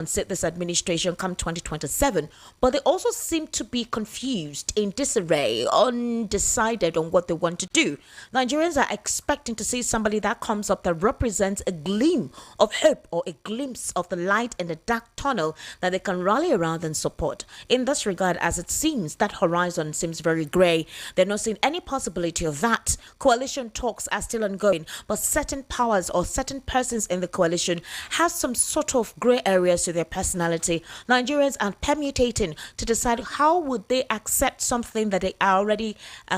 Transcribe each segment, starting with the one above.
sit this administration come 2027, but they also seem to be confused, in disarray, undecided on what they want to do. Nigerians are expecting to see somebody that comes up that represents a gleam of hope or a glimpse of the light in the dark tunnel that they can rally around and support. In this regard, as it seems, that horizon seems very grey. They're not seeing any possibility of that. Coalition talks are still ongoing, but certain powers or certain persons in the coalition have some sort of grey areas to their personality. Nigerians are permutating to decide how would they accept something that they are already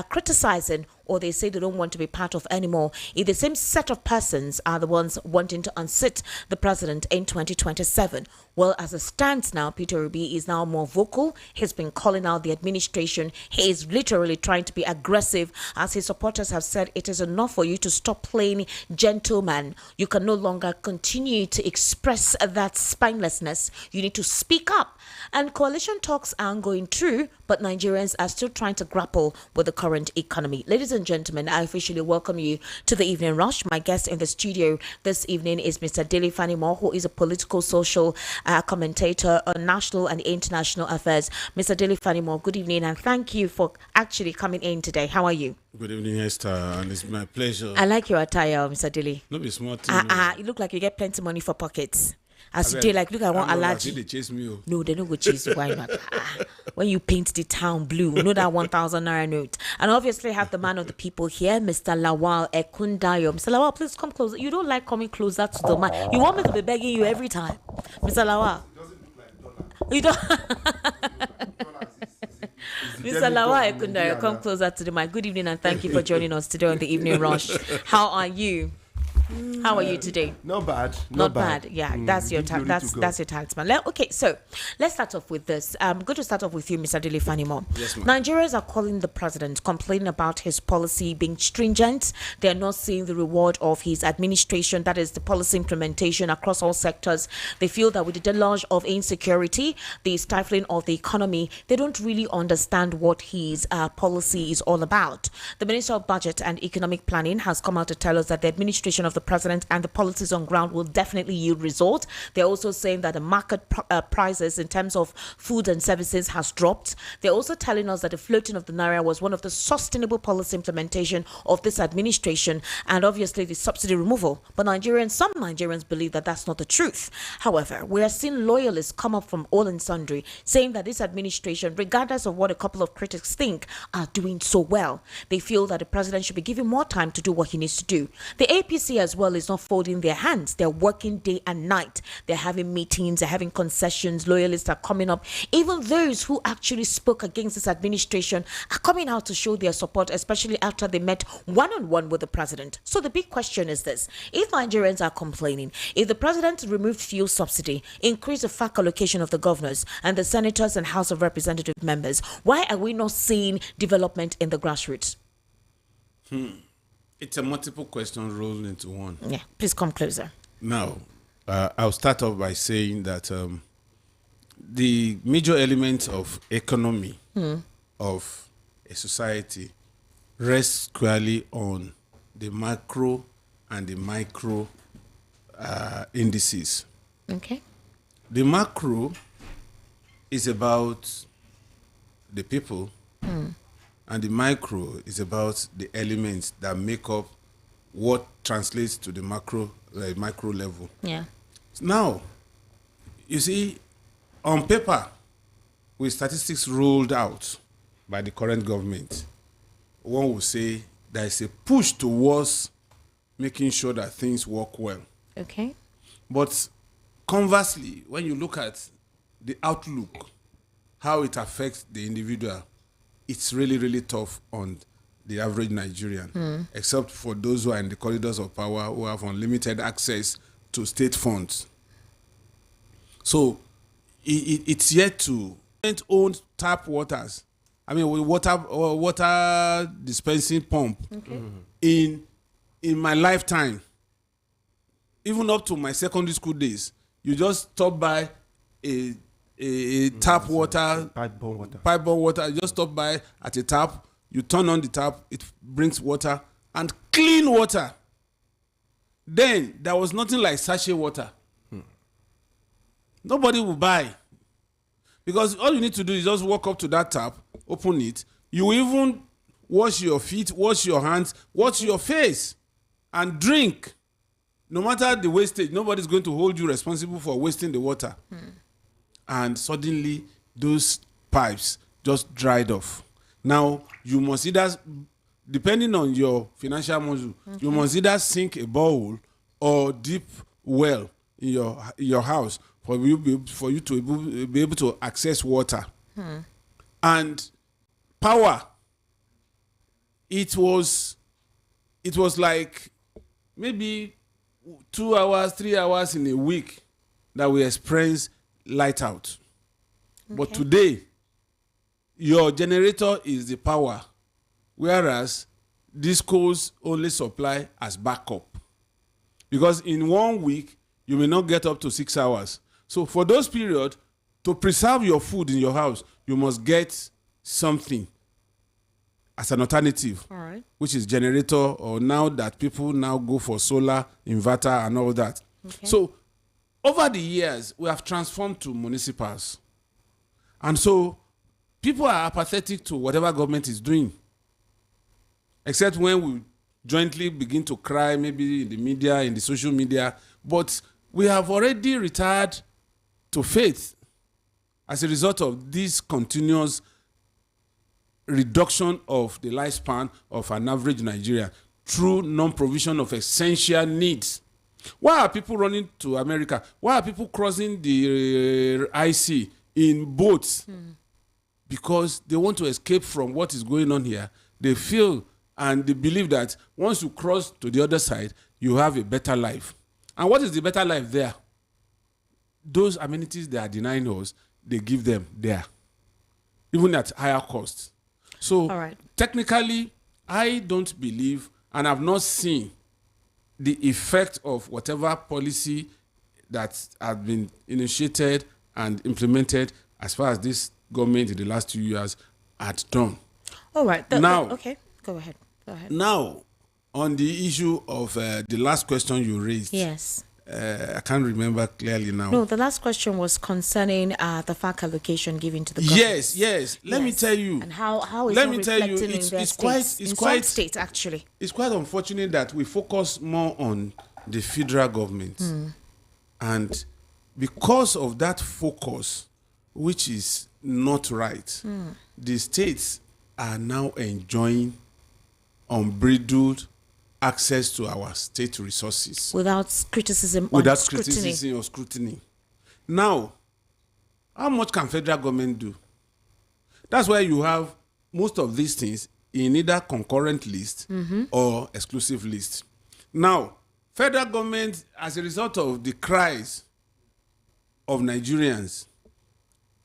criticizing, or they say they don't want to be part of anymore. If the same set of persons are the ones wanting to unseat the president in 2027. Well, as it stands now, Peter Obi is now more vocal. He's been calling out the administration. He is literally trying to be aggressive, as his supporters have said it is enough for you to stop playing gentleman. You can no longer continue to express that spinelessness. You need to speak up. And coalition talks are going through, but Nigerians are still trying to grapple with the current economy. Ladies and gentlemen, I officially welcome you to the Evening Rush. My guest in the studio this evening is Mr. Dele Fanimo, who is a political social commentator on national and international affairs. Mr. Dele Fanimo, good evening, and thank you for actually coming in today. How are you? Good evening, Esther, and it's my pleasure. I like your attire, Mr. Dele. No be smart. You look like you get plenty money for pockets. As you do, like, look, I want allergy. They chase me. No, they don't go chase you. Why not? When you paint the town blue, know that 1,000 naira note. And obviously have the man of the people here, Mr. Lawal Ekundayo. Mr. Lawal, please come closer. You don't like coming closer to the man. You want me to be begging you every time. Mr. Lawal. You don't. Mr. Lawal Ekundayo, come closer to the mic. Good evening and thank you for joining us today on the Evening Rush. How are you? How are you today? Not bad. Not bad. Yeah, that's your that's your talisman. Okay, so let's start off with this. I'm going to start off with you, Mr. Dele Fanimo. Yes, ma'am. Nigerians are calling the president, complaining about his policy being stringent. They're not seeing the reward of his administration, that is the policy implementation across all sectors. They feel that with the deluge of insecurity, the stifling of the economy, they don't really understand what his policy is all about. The Minister of Budget and Economic Planning has come out to tell us that the administration of the president and the policies on ground will definitely yield results. They're also saying that the market prices in terms of food and services has dropped. They're also telling us that the floating of the naira was one of the sustainable policy implementation of this administration, and obviously the subsidy removal. But some Nigerians believe that that's not the truth. However, we are seeing loyalists come up from all and sundry saying that this administration, regardless of what a couple of critics think, are doing so well. They feel that the president should be given more time to do what he needs to do. The APC as well is not folding their hands. They're working day and night. They're having meetings, they're having concessions, loyalists are coming up. Even those who actually spoke against this administration are coming out to show their support, especially after they met one-on-one with the president. So the big question is this: if Nigerians are complaining, if the president removed fuel subsidy, increased the FAC allocation of the governors and the senators and House of Representative members, why are we not seeing development in the grassroots? It's a multiple question rolled into one. Yeah, please come closer. Now, I'll start off by saying that the major elements of economy of a society rests squarely on the macro and the micro indices. Okay. The macro is about the people, and the micro is about the elements that make up what translates to the micro level. Yeah. Now, you see, on paper, with statistics rolled out by the current government, one would say there is a push towards making sure that things work well. Okay. But conversely, when you look at the outlook, how it affects the individual, it's really, really tough on the average Nigerian, except for those who are in the corridors of power, who have unlimited access to state funds. So it's yet to own tap waters. I mean, with water dispensing pump. Okay. In my lifetime, even up to my secondary school days, you just stop by a tap water, pipe-borne water. You just stop by at a tap, you turn on the tap, it brings water, and clean water. Then there was nothing like sachet water. nobody will buy. Because all you need to do is just walk up to that tap, open it. You even wash your feet, wash your hands, wash your face, and drink. No matter the wastage, nobody's going to hold you responsible for wasting the water. And suddenly, those pipes just dried off. Now, you must either, depending on your financial muscle, you must either sink a borehole or deep well in your house for you to be able to access water. And power, it was like maybe 2 hours, 3 hours in a week that we experience light out. But today, your generator is the power, whereas discos only supply as backup. Because in 1 week, you may not get up to 6 hours. So for those periods, to preserve your food in your house, you must get something as an alternative, which is generator, or now that people now go for solar, inverter, and all that. So over the years, we have transformed to municipals. And so people are apathetic to whatever government is doing. Except when we jointly begin to cry, maybe in the media, in the social media. But we have already retired to faith as a result of this continuous reduction of the lifespan of an average Nigerian through non-provision of essential needs. Why are people running to America? Why are people crossing the IC in boats? Because they want to escape from what is going on here. They feel and they believe that once you cross to the other side, you have a better life. And what is the better life there? Those amenities they are denying us, they give them there, even at higher costs. So technically, I don't believe and have not seen the effect of whatever policy that has been initiated and implemented as far as this government in the last 2 years had done. All right. Okay, go ahead. Now, on the issue of the last question you raised. Yes. I can't remember clearly now. No, the last question was concerning the FAC allocation given to the government. Yes. Let me tell you. And how is it reflecting in their states? In some states, actually. It's quite unfortunate that we focus more on the federal government. And because of that focus, which is not right, the states are now enjoying unbridled access to our state resources without criticism or scrutiny. Now, how much can federal government do? That's why you have most of these things in either concurrent list or exclusive list. Now, federal government, as a result of the cries of Nigerians,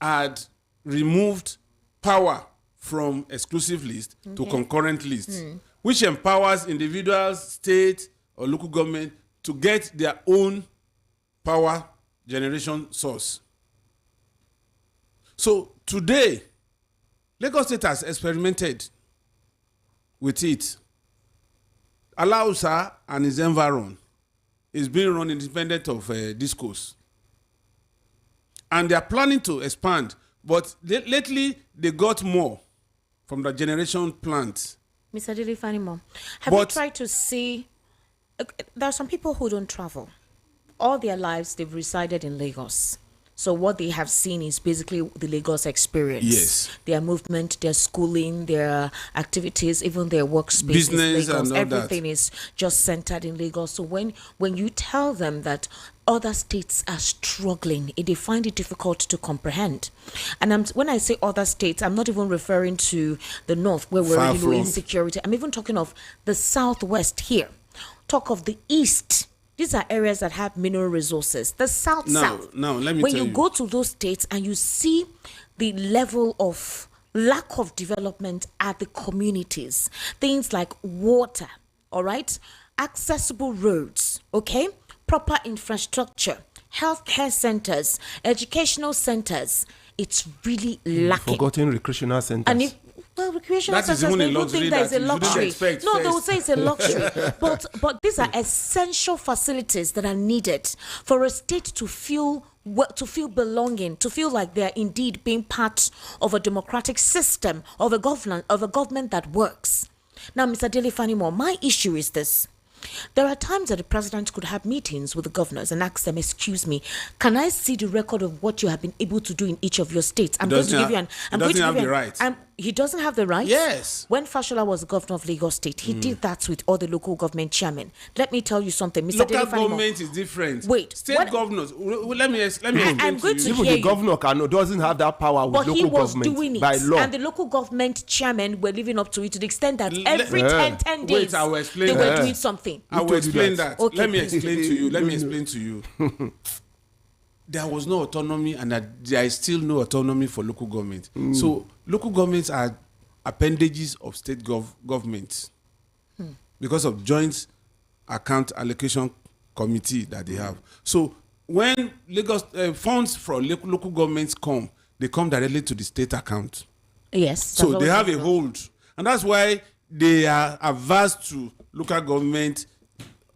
had removed power from exclusive list to concurrent list, which empowers individuals, state, or local government to get their own power generation source. So today, Lagos State has experimented with it. Alausa and his environ is being run independent of discourse. And they are planning to expand, but lately they got more from the generation plant. Mr. Dilifanimo, have you tried to see, there are some people who don't travel. All their lives they've resided in Lagos. So what they have seen is basically the Lagos experience. Yes. Their movement, their schooling, their activities, even their workspace. Business Lagos. and all everything is just centered in Lagos. So when you tell them that other states are struggling, they find it difficult to comprehend. And when I say other states, I'm not even referring to the north where we're already low insecurity. I'm even talking of the southwest here. Talk of the east. These are areas that have mineral resources. The south. Now, let me tell you. When you go to those states and you see the level of lack of development at the communities, things like water, all right, accessible roads, okay, proper infrastructure, healthcare centers, educational centers, it's really lacking. Forgotten recreational centers. And recreational centers, people think that is a luxury. No, they will say it's a luxury. But these are essential facilities that are needed for a state to feel to feel belonging, to feel like they're indeed being part of a democratic system, of a government that works. Now, Mr. Dele Fanimo, my issue is this. There are times that the president could have meetings with the governors and ask them, excuse me, can I see the record of what you have been able to do in each of your states? I'm going to give you an... He doesn't have the right. He doesn't have the right? Yes. When Fashola was the governor of Lagos State, he did that with all the local government chairmen. Let me tell you something, Mr. Local government is different. Wait. State governors, let me explain to you. Even the governor doesn't have that power with but local government doing it by law. And the local government chairmen were living up to it to the extent that every 10 days I will explain they were doing something. I will explain that. Okay, Let me explain to you. There was no autonomy, and there is still no autonomy for local government. So local governments are appendages of state governments because of joint account allocation committee that they have. So when Lagos funds from local governments come, they come directly to the state account. Yes. So they have a hold, and that's why they are averse to local government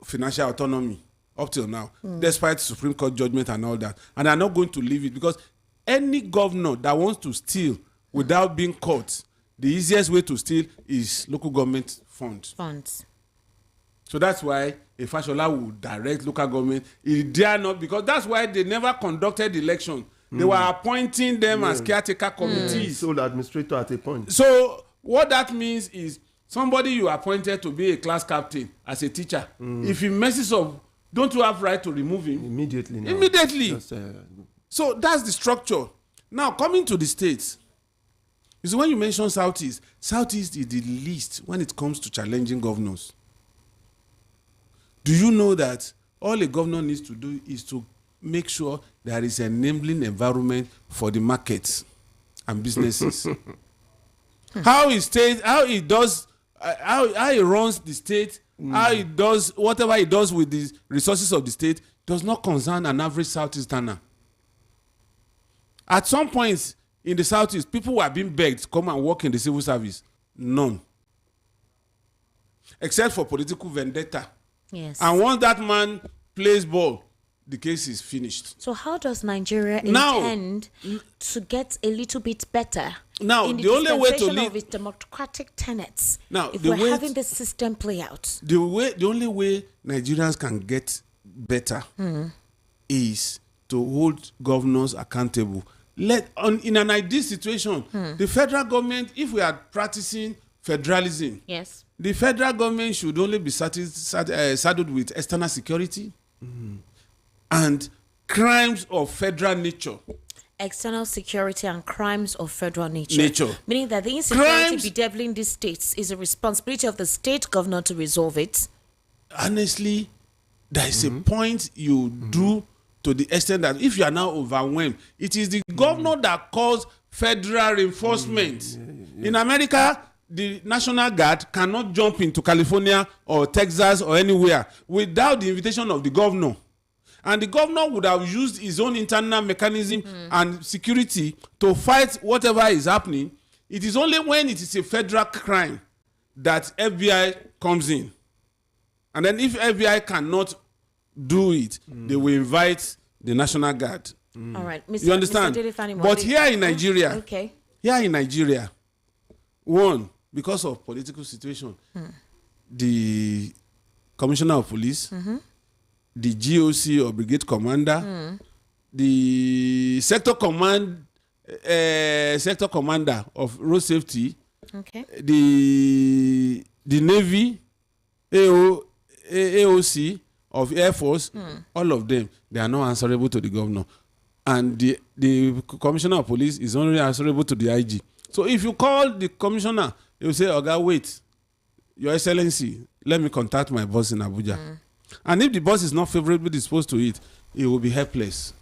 financial autonomy up till now, despite Supreme Court judgment and all that. And they're not going to leave it, because any governor that wants to steal without being caught, the easiest way to steal is local government funds. So that's why a Fashola will direct local government. He dare not, because that's why they never conducted the election. They were appointing them as caretaker committees. Sole administrator at a point. So what that means is somebody you appointed to be a class captain as a teacher, if he messes up, don't you have right to remove him? Immediately. Just, so that's the structure. Now, coming to the states, you see, when you mention Southeast is the least when it comes to challenging governors. Do you know that all a governor needs to do is to make sure there is an enabling environment for the markets and businesses? How he runs the state, how he does whatever he does with the resources of the state does not concern an average Southeasterner. At some points in the Southeast, people were being begged to come and work in the civil service. None. Except for political vendetta. Yes. And once that man plays ball, the case is finished. So how does Nigeria intend to get a little bit better? Now, in the only way to of its democratic tenets. Now, if we're having the system play out, the only way Nigerians can get better is to hold governors accountable. In an ideal situation, the federal government, if we are practicing federalism, yes, the federal government should only be saddled with external security and crimes of federal nature. External security and crimes of federal nature. Meaning that the insecurity bedeviling these states is a responsibility of the state governor to resolve it. Honestly, there is a point you do to the extent that if you are now overwhelmed, it is the governor that calls federal reinforcement. In America, the National Guard cannot jump into California or Texas or anywhere without the invitation of the governor. And the governor would have used his own internal mechanism and security to fight whatever is happening. It is only when it is a federal crime that FBI comes in. And then if FBI cannot do it, they will invite the National Guard. All right. You understand? But here in Nigeria, one, because of political situation, the Commissioner of Police, the GOC or Brigade Commander, the sector commander of road safety, the Navy, AOC of Air Force, all of them, they are not answerable to the governor. And the Commissioner of Police is only answerable to the IG. So if you call the commissioner, he will say, "Oga, wait, Your Excellency, let me contact my boss in Abuja." And if the boss is not favorably disposed to it, it will be helpless.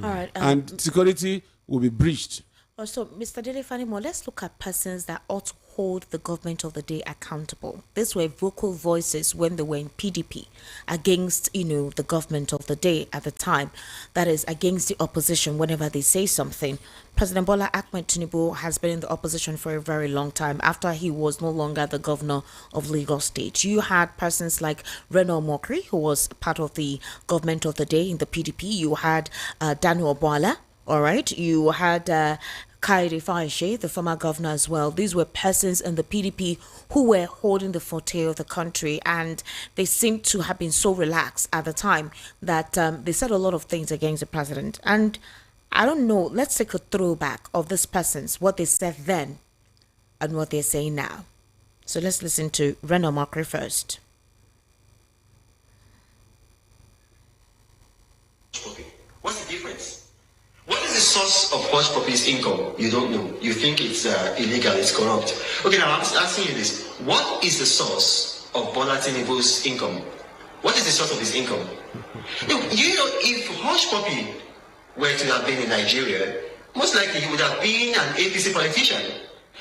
All right. And security will be breached. Also, Mr. Dele Fanimo, let's look at persons that ought to hold the government of the day accountable. These were vocal voices when they were in PDP against, the government of the day at the time. That is, against the opposition whenever they say something. President Bola Ahmed Tinubu has been in the opposition for a very long time after he was no longer the governor of Lagos State. You had persons like Reno Mokri, who was part of the government of the day in the PDP. You had Daniel Bola. All right. You had Kairi Faishe, the former governor as well. These were persons in the PDP who were holding the forte of the country, and they seemed to have been so relaxed at the time that they said a lot of things against the president. And I don't know, let's take a throwback of these persons, what they said then and what they're saying now. So let's listen to Reno Mokri first. What's the difference? What is the source of hush puppy's income? You don't know. You think it's illegal, it's corrupt. Okay, now I'm asking you this. What is the source of Bola Tinubu's income? What is the source of his income? If hush puppy were to have been in Nigeria, most likely he would have been an APC politician.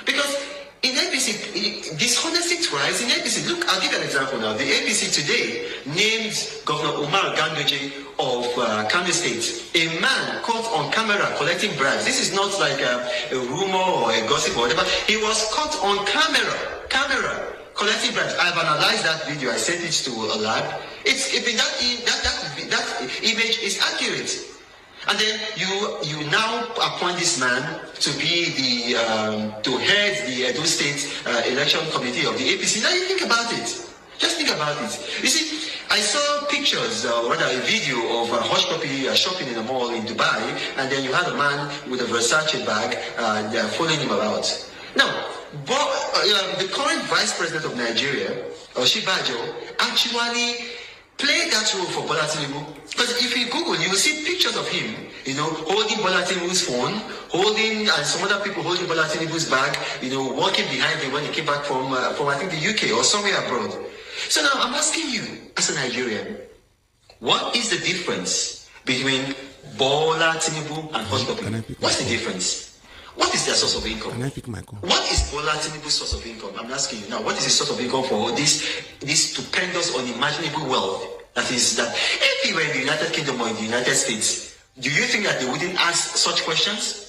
Because in APC, dishonesty thrives in APC. Look, I'll give you an example now. The APC today named Governor Umar Gandoje of Kano State a man caught on camera collecting bribes. This is not like a rumor or a gossip or whatever. He was caught on camera collecting bribes. I've analyzed that video. I sent it to a lab. That image is accurate. And then you now appoint this man to be to head the Edo State election committee of the APC. Now you think about it. Just think about it. You see, I saw pictures, or rather a video of hush puppy shopping in a mall in Dubai, and then you had a man with a Versace bag following him about. Now, the current vice president of Nigeria, Oshibajo, actually played that role for Bola Tinubu. Because if you Google, you will see pictures of him, holding Bola Tinubu's phone, and some other people holding Bola Tinubu's bag, walking behind him when he came back from I think the UK or somewhere abroad. So now I'm asking you, as a Nigerian, what is the difference between Bola Tinubu and hush puppy? What's the difference? What is their source of income? Can I pick my call? What is Bola Tinubu's source of income? I'm asking you now. What is his source of income for this stupendous, unimaginable wealth that if he were in the United Kingdom or in the United States, do you think that they wouldn't ask such questions?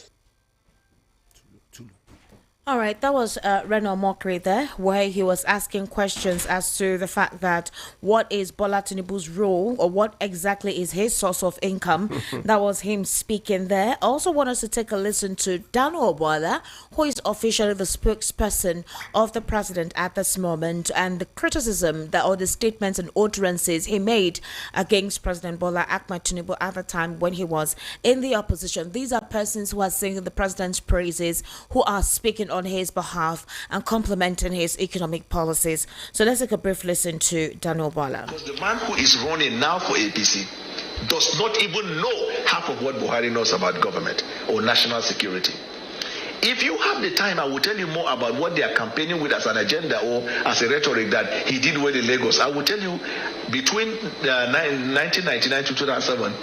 All right, that was Reno Mokri there, where he was asking questions as to the fact that what is Bola Tinubu's role, or what exactly is his source of income. That was him speaking there. I also want us to take a listen to Daniel Bola, who is officially the spokesperson of the president at this moment, and the criticism or the statements and utterances he made against President Bola Ahmed Tinubu at the time when he was in the opposition. These are persons who are singing the president's praises, who are speaking on his behalf and complimenting his economic policies. So let's take a brief listen to Daniel Bola. Because the man who is running now for APC does not even know half of what Buhari knows about government or national security. If you have the time, I will tell you more about what they are campaigning with as an agenda or as a rhetoric that he did well in Lagos. I will tell you, between 1999 to 2007,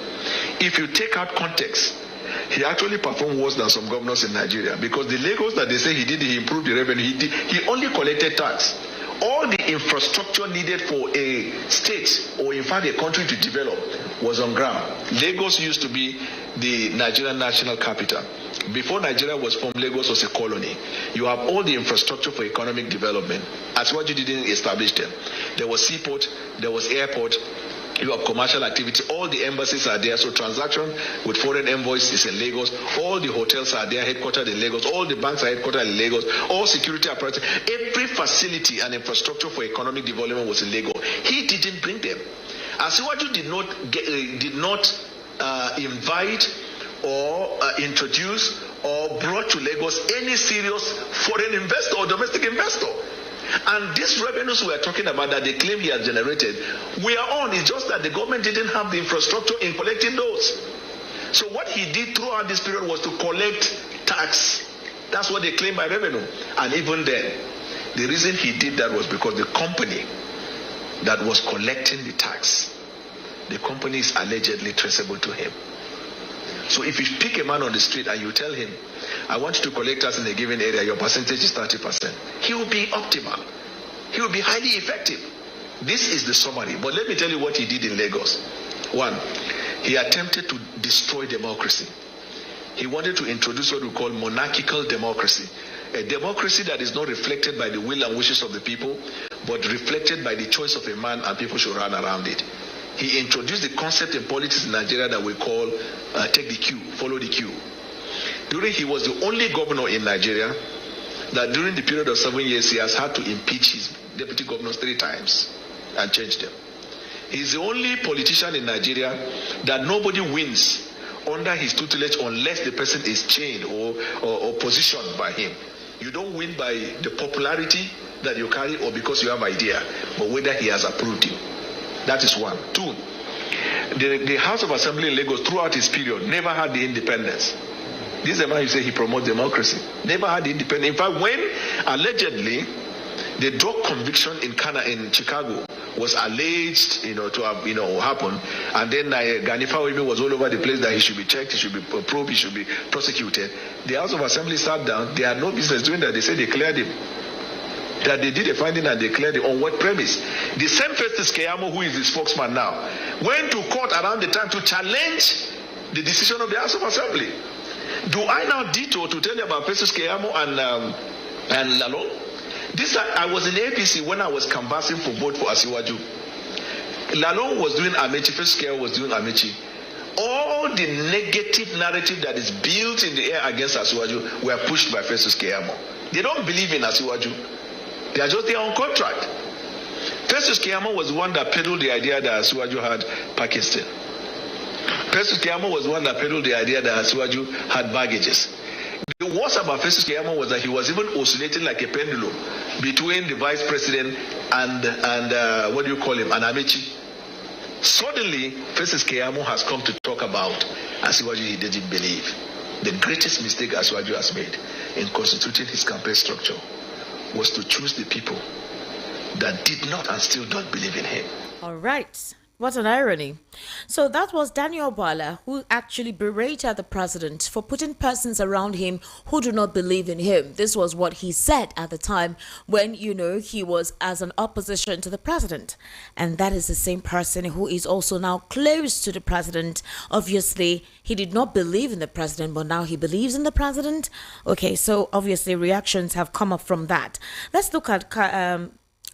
if you take out context, he actually performed worse than some governors in Nigeria, because the Lagos that they say he improved the revenue, he only collected tax. All the infrastructure needed for a state or in fact a country to develop was on ground. Lagos used to be the Nigerian national capital. Before Nigeria was formed, Lagos was a colony. You have all the infrastructure for economic development. As what you didn't establish them. There was seaport, there was airport, you have commercial activity, all the embassies are there, so transaction with foreign envoys is in Lagos, all the hotels are there, headquartered in Lagos, all the banks are headquartered in Lagos, all security apparatus, every facility and infrastructure for economic development was in Lagos. He didn't bring them. Asiwaju did not invite or introduce or brought to Lagos any serious foreign investor or domestic investor. And these revenues we are talking about that they claim he has generated, we are on. It's just that the government didn't have the infrastructure in collecting those. So what he did throughout this period was to collect tax. That's what they claim by revenue. And even then, the reason he did that was because the company that was collecting the tax, the company is allegedly traceable to him. So if you pick a man on the street and you tell him, I want you to collect us in a given area, your percentage is 30%, he will be optimal. He will be highly effective. This is the summary. But let me tell you what he did in Lagos. One, he attempted to destroy democracy. He wanted to introduce what we call monarchical democracy. A democracy that is not reflected by the will and wishes of the people, but reflected by the choice of a man, and people should run around it. He introduced the concept in politics in Nigeria that we call take the queue, follow the queue. He was the only governor in Nigeria that during the period of 7 years he has had to impeach his deputy governors 3 times and change them. He's the only politician in Nigeria that nobody wins under his tutelage unless the person is chained or positioned by him. You don't win by the popularity that you carry or because you have idea, but whether he has approved you. That is one. 2, the House of Assembly in Lagos throughout his period never had the independence. This is a man who say he promotes democracy. Never had the independence. In fact, when allegedly the drug conviction in Chicago was alleged, to have, happened, and then Ganifa even was all over the place that he should be checked, he should be probed, he should be prosecuted. The House of Assembly sat down. They had no business doing that. They said they cleared him. That they did a finding and they cleared it. On what premise? The same Festus Keyamo, who is his spokesman now, went to court around the time to challenge the decision of the House of Assembly. Do I now detour to tell you about Festus Keyamo and Lalong? I was in APC when I was canvassing for vote for Asiwaju. Lalong was doing Amechi, Festus Keyamo was doing Amechi. All the negative narrative that is built in the air against Asiwaju were pushed by Festus Keyamo. They don't believe in Asiwaju. They are just there on contract. Festus Keyamo was the one that peddled the idea that Asiwaju had Pakistan. Festus Keyamo was the one that peddled the idea that Asiwaju had baggages. The worst about Festus Keyamo was that he was even oscillating like a pendulum between the vice president and and Amechi. Suddenly, Festus Keyamo has come to talk about Asiwaju he didn't believe. The greatest mistake Asiwaju has made in constituting his campaign structure was to choose the people that did not and still don't believe in him. All right. What an irony. So that was Daniel Bwala, who actually berated the president for putting persons around him who do not believe in him. This was what he said at the time when, he was as an opposition to the president. And that is the same person who is also now close to the president. Obviously, he did not believe in the president, but now he believes in the president. Okay, so obviously reactions have come up from that. Let's look at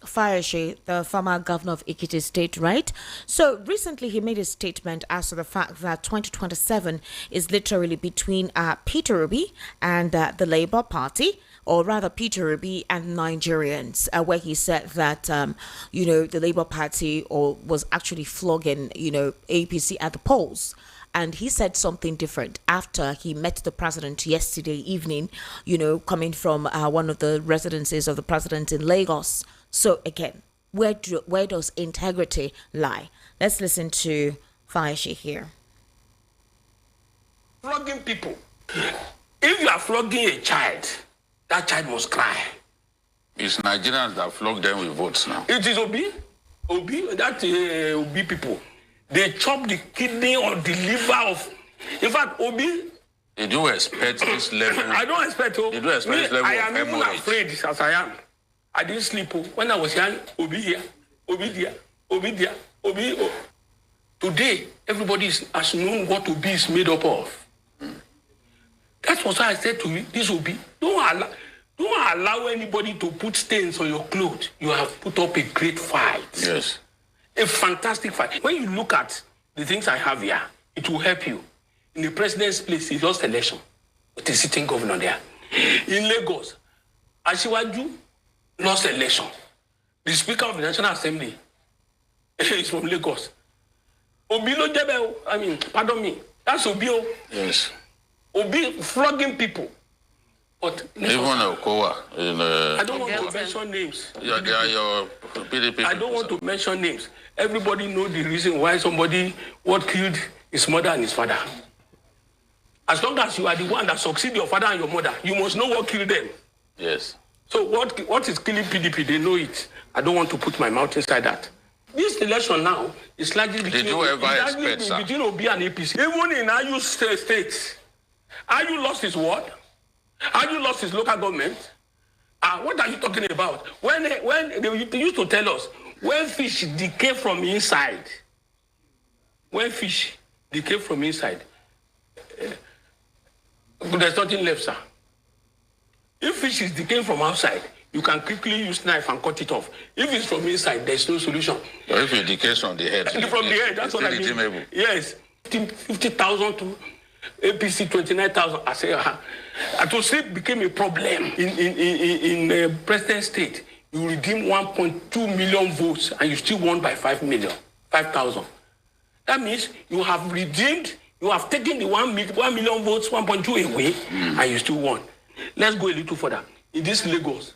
Fayose, the former governor of Ekiti State, right? So recently he made a statement as to the fact that 2027 is literally between Peter Obi and the Labour Party, or rather Peter Obi and Nigerians, where he said that, the Labour Party was actually flogging, APC at the polls. And he said something different after he met the president yesterday evening, coming from one of the residences of the president in Lagos. So again, where does integrity lie? Let's listen to Fayose here. Flogging people. If you are flogging a child, that child must cry. It's Nigerians that flog them with votes now. It is Obi, Obi people. They chop the kidney or the liver of. In fact, Obi. Did you expect this level? I don't expect. Did you expect this level I am of even afraid as I am. I didn't sleep. When I was young, Obi here, Obi there, Obi there, Obi. Oh. Today, everybody has known what Obi is made up of. That's what I said to you. This Obi, don't allow anybody to put stains on your clothes. You have put up a great fight. Yes. A fantastic fight. When you look at the things I have here, it will help you. In the president's place, he lost election with the sitting governor there. In Lagos, Asiwaju lost election. The Speaker of the National Assembly is from Lagos. Obilo Jebe, pardon me, that's Obio. Yes. Obi flogging people. But even Okowa. I don't want to mention names. Your PDP. I don't want to mention names. Everybody knows the reason why what killed his mother and his father. As long as you are the one that succeed your father and your mother, you must know what killed them. Yes. So what is killing PDP? They know it. I don't want to put my mouth inside that. This election now is largely Did you ever expect, sir? between Obi and APC. Even in Ayu states, Ayu lost his ward. Ayu lost his local government. What are you talking about? When they used to tell us, when fish decay from inside, there's nothing left, sir. If fish is decaying from outside, you can quickly use knife and cut it off. If it's from inside, there's no solution. Or if it decays from the head. From the head, that's what I mean. Redeemable. Yes, 50,000 to APC 29,000. I say, to say it became a problem in President State. You redeem 1.2 million votes and you still won by 5,000. That means you have redeemed, you have taken the 1 million votes, 1.2 away, and you still won. Let's go a little further. In this Lagos,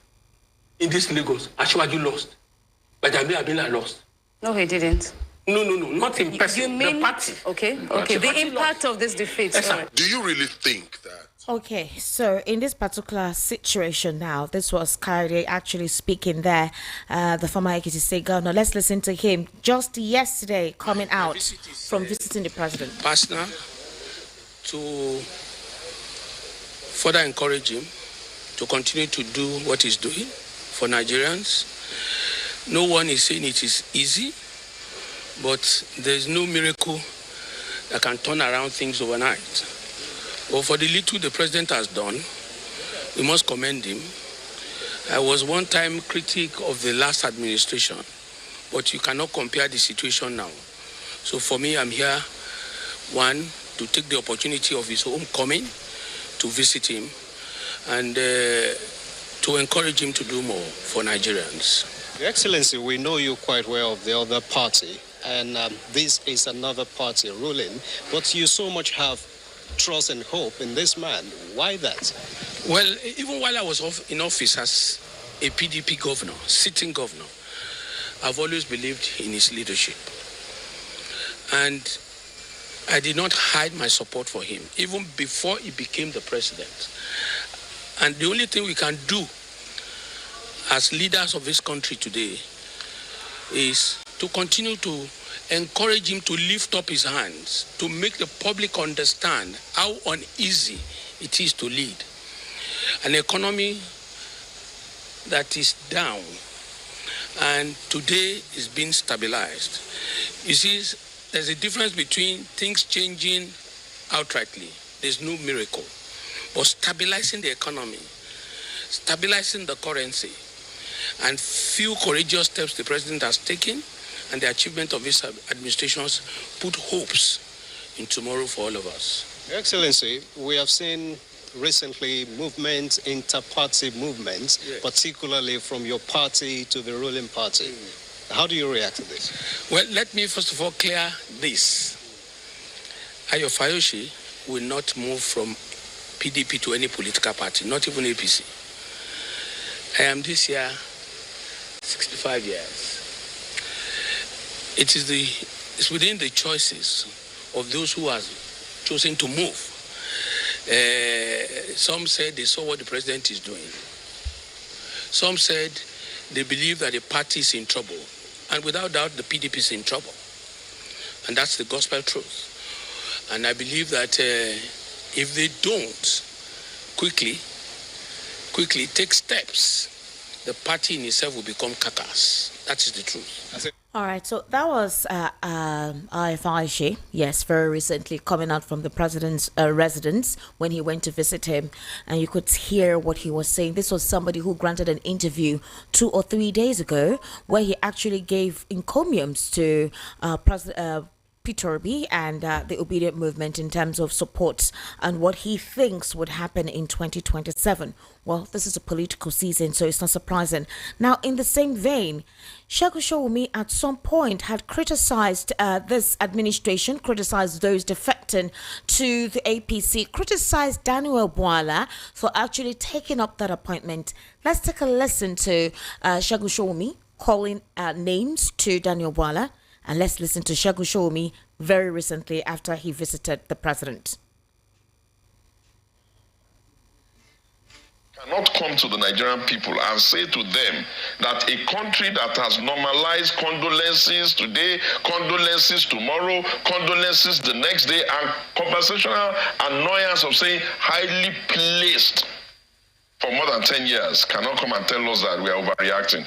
Ashwaju lost. But Abila lost. No, he didn't. No, not in person. You mean the party. Okay. The impact of this defeat. Yes, sorry. Do you really think that? Okay, so in this particular situation now, this was Kayode actually speaking there, the former APC state governor. Let's listen to him just yesterday coming out from visiting the president. Personal to further encourage him to continue to do what he's doing for Nigerians. No one is saying it is easy, but there's no miracle that can turn around things overnight. But for the little the president has done, we must commend him. I was one time critic of the last administration, but you cannot compare the situation now. So for me, I'm here, one, to take the opportunity of his homecoming, to visit him, and to encourage him to do more for Nigerians. Your Excellency, we know you quite well of the other party, and this is another party ruling, but you so much have trust and hope in this man. Why that? Well, even while I was in office as a PDP governor, sitting governor, I've always believed in his leadership. And I did not hide my support for him, even before he became the president. And the only thing we can do as leaders of this country today is to continue to encourage him to lift up his hands, to make the public understand how uneasy it is to lead an economy that is down and today is being stabilized. You see, there's a difference between things changing outrightly. There's no miracle. But stabilizing the economy, stabilizing the currency, and few courageous steps the president has taken and the achievement of his administrations put hopes in tomorrow for all of us. Your Excellency, we have seen recently movements, inter-party movements, yes, particularly from your party to the ruling party. How do you react to this? Well, let me first of all clear this. Ayo Fayoshi will not move from PDP to any political party, not even APC. I am this year 65 years. It's within the choices of those who have chosen to move. Some said they saw what the president is doing. Some said they believe that the party is in trouble. And without doubt, the PDP is in trouble. And that's the gospel truth. And I believe that if they don't quickly take steps, the party in itself will become carcass. That is the truth. All right, so that was Fayoshi, yes, very recently coming out from the president's residence when he went to visit him, and you could hear what he was saying. This was somebody who granted an interview 2 or 3 days ago where he actually gave encomiums to President Peter Obi and the Obedient Movement in terms of support and what he thinks would happen in 2027. Well, this is a political season, so it's not surprising. Now, in the same vein, Segun Sowunmi at some point had criticized this administration, criticized those defecting to the APC, criticized Daniel Bwala for actually taking up that appointment. Let's take a listen to Segun Sowunmi calling names to Daniel Bwala. And let's listen to Segun Sowunmi very recently after he visited the president. Not come to the Nigerian people and say to them that a country that has normalized condolences today, condolences tomorrow, condolences the next day, and conversational annoyance of saying highly placed for more than 10 years cannot come and tell us that we are overreacting.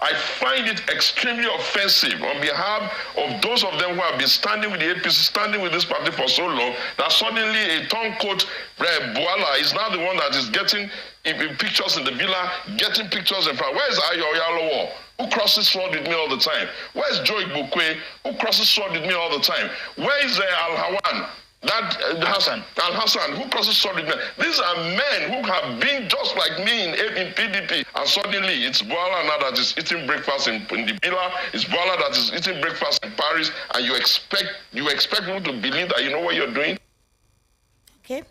I find it extremely offensive on behalf of those of them who have been standing with the APC, standing with this party for so long, that suddenly a turncoat Buala is now the one that is getting pictures in the villa, getting pictures in front. Where is Ayo Yalowo, who crosses sword with me all the time? Where is Joy Bukwe, who crosses sword with me all the time? Where is Al-Hawan? That Al-Hassan, who crosses sword with me. These are men who have been just like me in PDP, and suddenly it's Buala now that is eating breakfast in the villa. It's Buala that is eating breakfast in Paris, and you expect people to believe that you know what you're doing. Okay.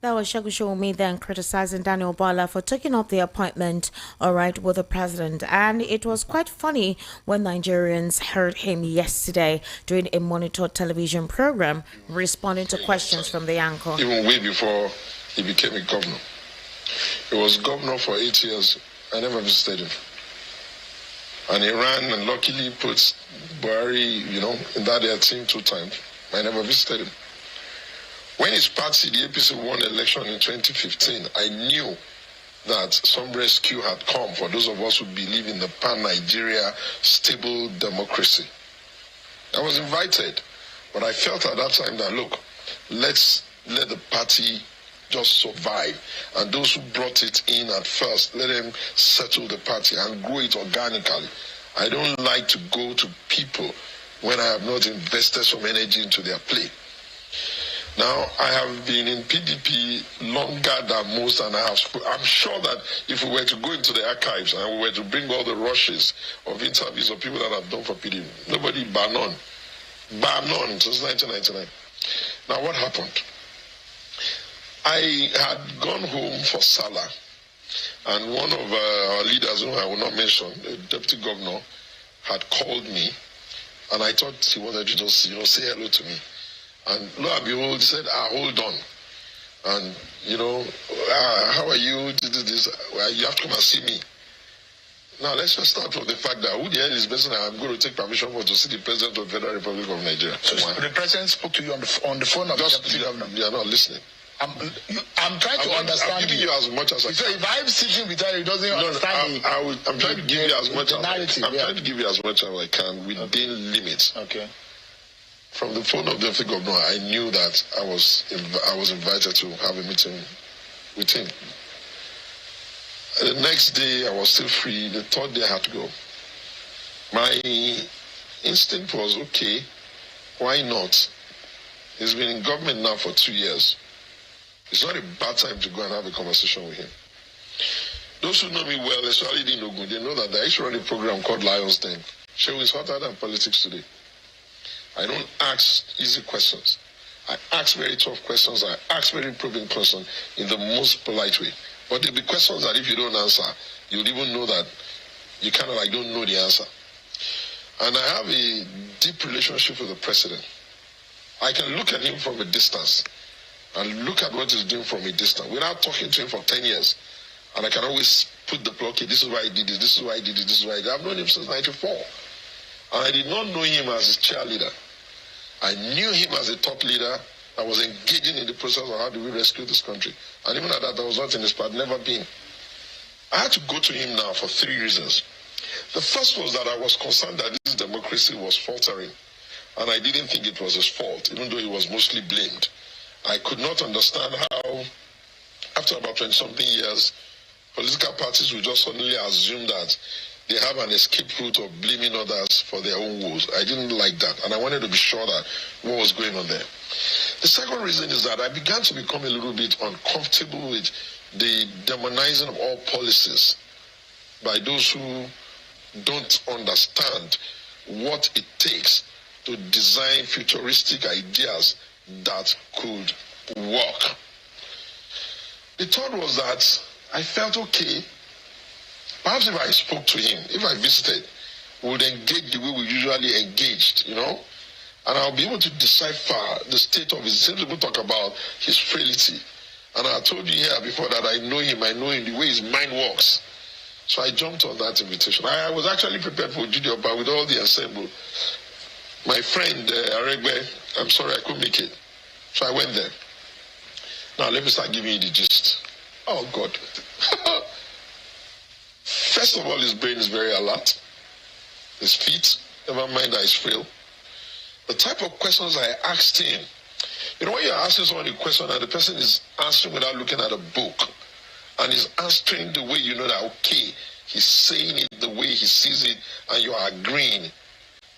That was Segun Showunmi then criticizing Daniel Buala for taking up the appointment, all right, with the president. And it was quite funny when Nigerians heard him yesterday during a monitored television program responding to questions from the anchor. Even way before he became a governor. He was governor for 8 years. I never visited him. And he ran and luckily put Buhari, in that their team 2 times. I never visited him. When his party, the APC, won the election in 2015, I knew that some rescue had come for those of us who believe in the pan-Nigeria stable democracy. I was invited, but I felt at that time that, look, let's let the party just survive. And those who brought it in at first, let them settle the party and grow it organically. I don't like to go to people when I have not invested some energy into their play. Now, I have been in PDP longer than most, and I'm sure that if we were to go into the archives and we were to bring all the rushes of interviews of people that have done for PDP, nobody bar none since 1999. Now, what happened? I had gone home for Salah, and one of our leaders, whom I will not mention, the deputy governor, had called me, and I thought he wanted to just say hello to me. And lo and behold, he said, hold on. And, how are you? This. You have to come and see me. Now, let's just start from the fact that who the hell is the person I'm going to take permission for to see the President of the Federal Republic of Nigeria? So the President spoke to you on the phone of the Deputy Governor? You are not listening. I'm trying to understand I'm giving you as much as I can. So if I'm sitting with her, he doesn't understand I'm trying to give you as much as trying to give you as much as I can within limits. Okay. From the phone of the Deputy Governor, I knew that I was invited to have a meeting with him. And the next day, I was still free. The third day, I had to go. My instinct was, okay, why not? He's been in government now for 2 years. It's not a bad time to go and have a conversation with him. Those who know me well, especially in Ogun, they know that I used to run a program called Lions Den. Show is hotter than politics today. I don't ask easy questions. I ask very tough questions. I ask very probing questions in the most polite way. But there'll be questions that if you don't answer, you'll even know that you kind of don't know the answer. And I have a deep relationship with the president. I can look at him from a distance and look at what he's doing from a distance without talking to him for 10 years. And I can always put the block, okay, this is why I did this, this is why I did it, this is why I did it. I've known him since 94. And I did not know him as a cheerleader. I knew him as a top leader that was engaging in the process of how do we rescue this country. And even at that, I was not in his part, never been. I had to go to him now for 3 reasons. The first was that I was concerned that this democracy was faltering. And I didn't think it was his fault, even though he was mostly blamed. I could not understand how, after about 20-something years, political parties would just suddenly assume that they have an escape route of blaming others for their own woes. I didn't like that, and I wanted to be sure that what was going on there. The second reason is that I began to become a little bit uncomfortable with the demonizing of all policies by those who don't understand what it takes to design futuristic ideas that could work. The third was that I felt, okay, perhaps if I spoke to him, if I visited, we would engage the way we usually engaged, and I'll be able to decipher the state of his. Some people talk about his frailty. And I told you here before that I know him the way his mind works. So I jumped on that invitation. I was actually prepared for Junior, but with all the ensemble. My friend Aregbe, I'm sorry I couldn't make it. So I went there. Now let me start giving you the gist. Oh God. First of all, his brain is very alert. His feet, never mind that he's frail. The type of questions I asked him, you know, when you're asking someone a question and the person is answering without looking at a book, and he's answering the way you know that, okay, he's saying it the way he sees it, and you are agreeing,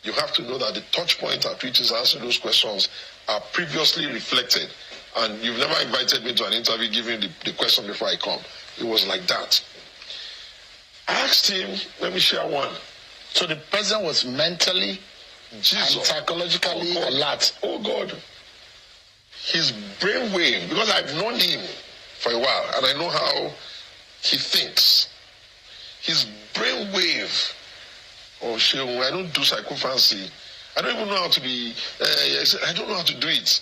you have to know that the touch point at which he's answering those questions are previously reflected. And you've never invited me to an interview giving the question before I come. It was like that. I asked him, let me share one. So the president was mentally and psychologically alert. Oh God. His brainwave, because I've known him for a while and I know how he thinks. His brainwave, oh Sheung, I don't do psychophancy. I don't even know how to be, I don't know how to do it.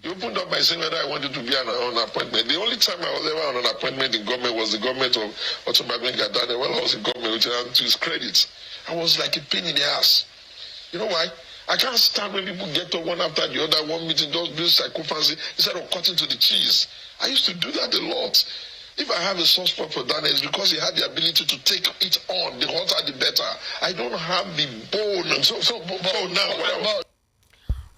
You opened up by saying whether I wanted to be on an appointment. The only time I was ever on an appointment in government was the government of Otumagwen Gadane. Well, I was in government, which to his credit. I was like a pain in the ass. You know why? I can't stand when people get to one after the other, one meeting, just do psychophancy instead of cutting to the cheese. I used to do that a lot. If I have a soft spot for Dana, it's because he had the ability to take it on. The hotter, the better. I don't have the bone. So now,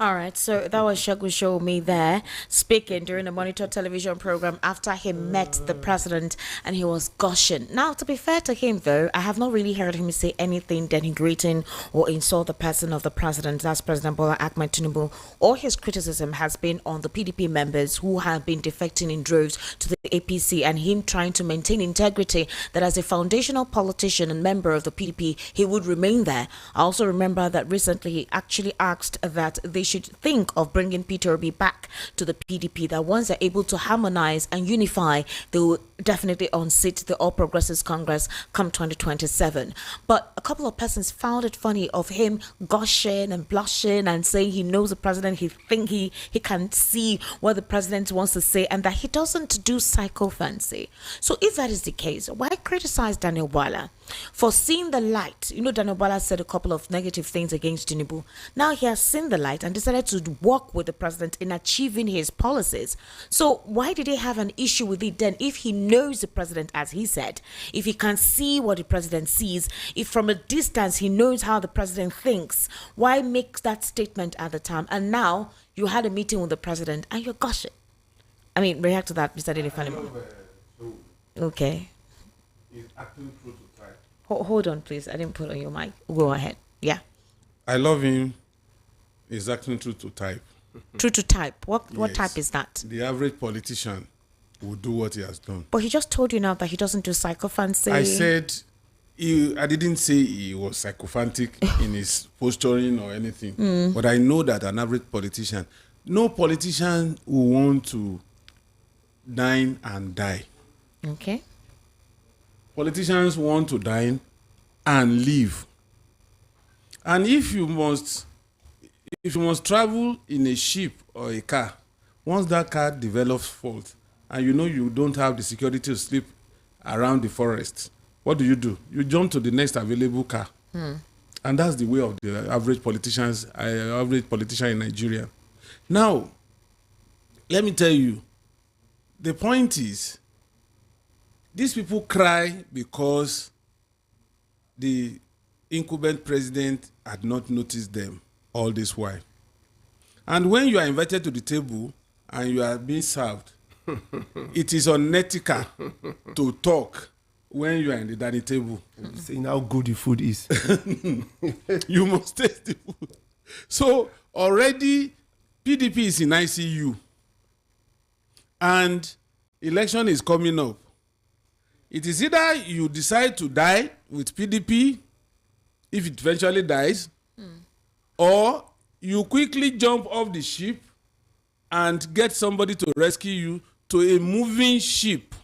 all right, so that was Shagun Show Me there speaking during the Monitor television program after he met the president and he was gushing. Now, to be fair to him, though, I have not really heard him say anything denigrating or insult the person of the president, that's President Bola Ahmed Tinubu. All his criticism has been on the PDP members who have been defecting in droves to the APC and him trying to maintain integrity that as a foundational politician and member of the PDP, he would remain there. I also remember that recently he actually asked that they should think of bringing Peter Obi back to the PDP, that once they're able to harmonize and unify, they will definitely unseat the All Progressives Congress come 2027. But a couple of persons found it funny of him gushing and blushing and saying he knows the president, he think he can see what the president wants to say and that he doesn't do psychophancy. So if that is the case, why criticize Daniel Bwala for seeing the light? You know, Daniel Bwala said a couple of negative things against Tinubu. Now he has seen the light and decided to work with the president in achieving his policies. So why did he have an issue with it then if he knows the president, as he said, if he can see what the president sees, if from a distance he knows how the president thinks? Why make that statement at the time? And now you had a meeting with the president and you're gushing. I mean, react to that, Mr. Dele. Okay. Hold on, please. I didn't put on your mic. Go ahead. Yeah. I love him. He's acting true to type. True to type. What Yes. type is that? The average politician will do what he has done. But he just told you now that he doesn't do psychophancy. I said, I didn't say he was psychophantic in his posturing or anything. But I know that an average politician, no politician will want to dine and die. Okay. Politicians want to dine and live. And if you must travel in a ship or a car, once that car develops fault and you know you don't have the security to sleep around the forest, what do? You jump to the next available car. And that's the way of the average politician in Nigeria. Now, let me tell you, the point is, these people cry because the incumbent president had not noticed them all this while. And when you are invited to the table and you are being served, it is unethical to talk when you are in the dining table. Saying how good the food is. You must taste the food. So already PDP is in ICU and election is coming up. It is either you decide to die with PDP if it eventually dies, or you quickly jump off the ship and get somebody to rescue you to a moving ship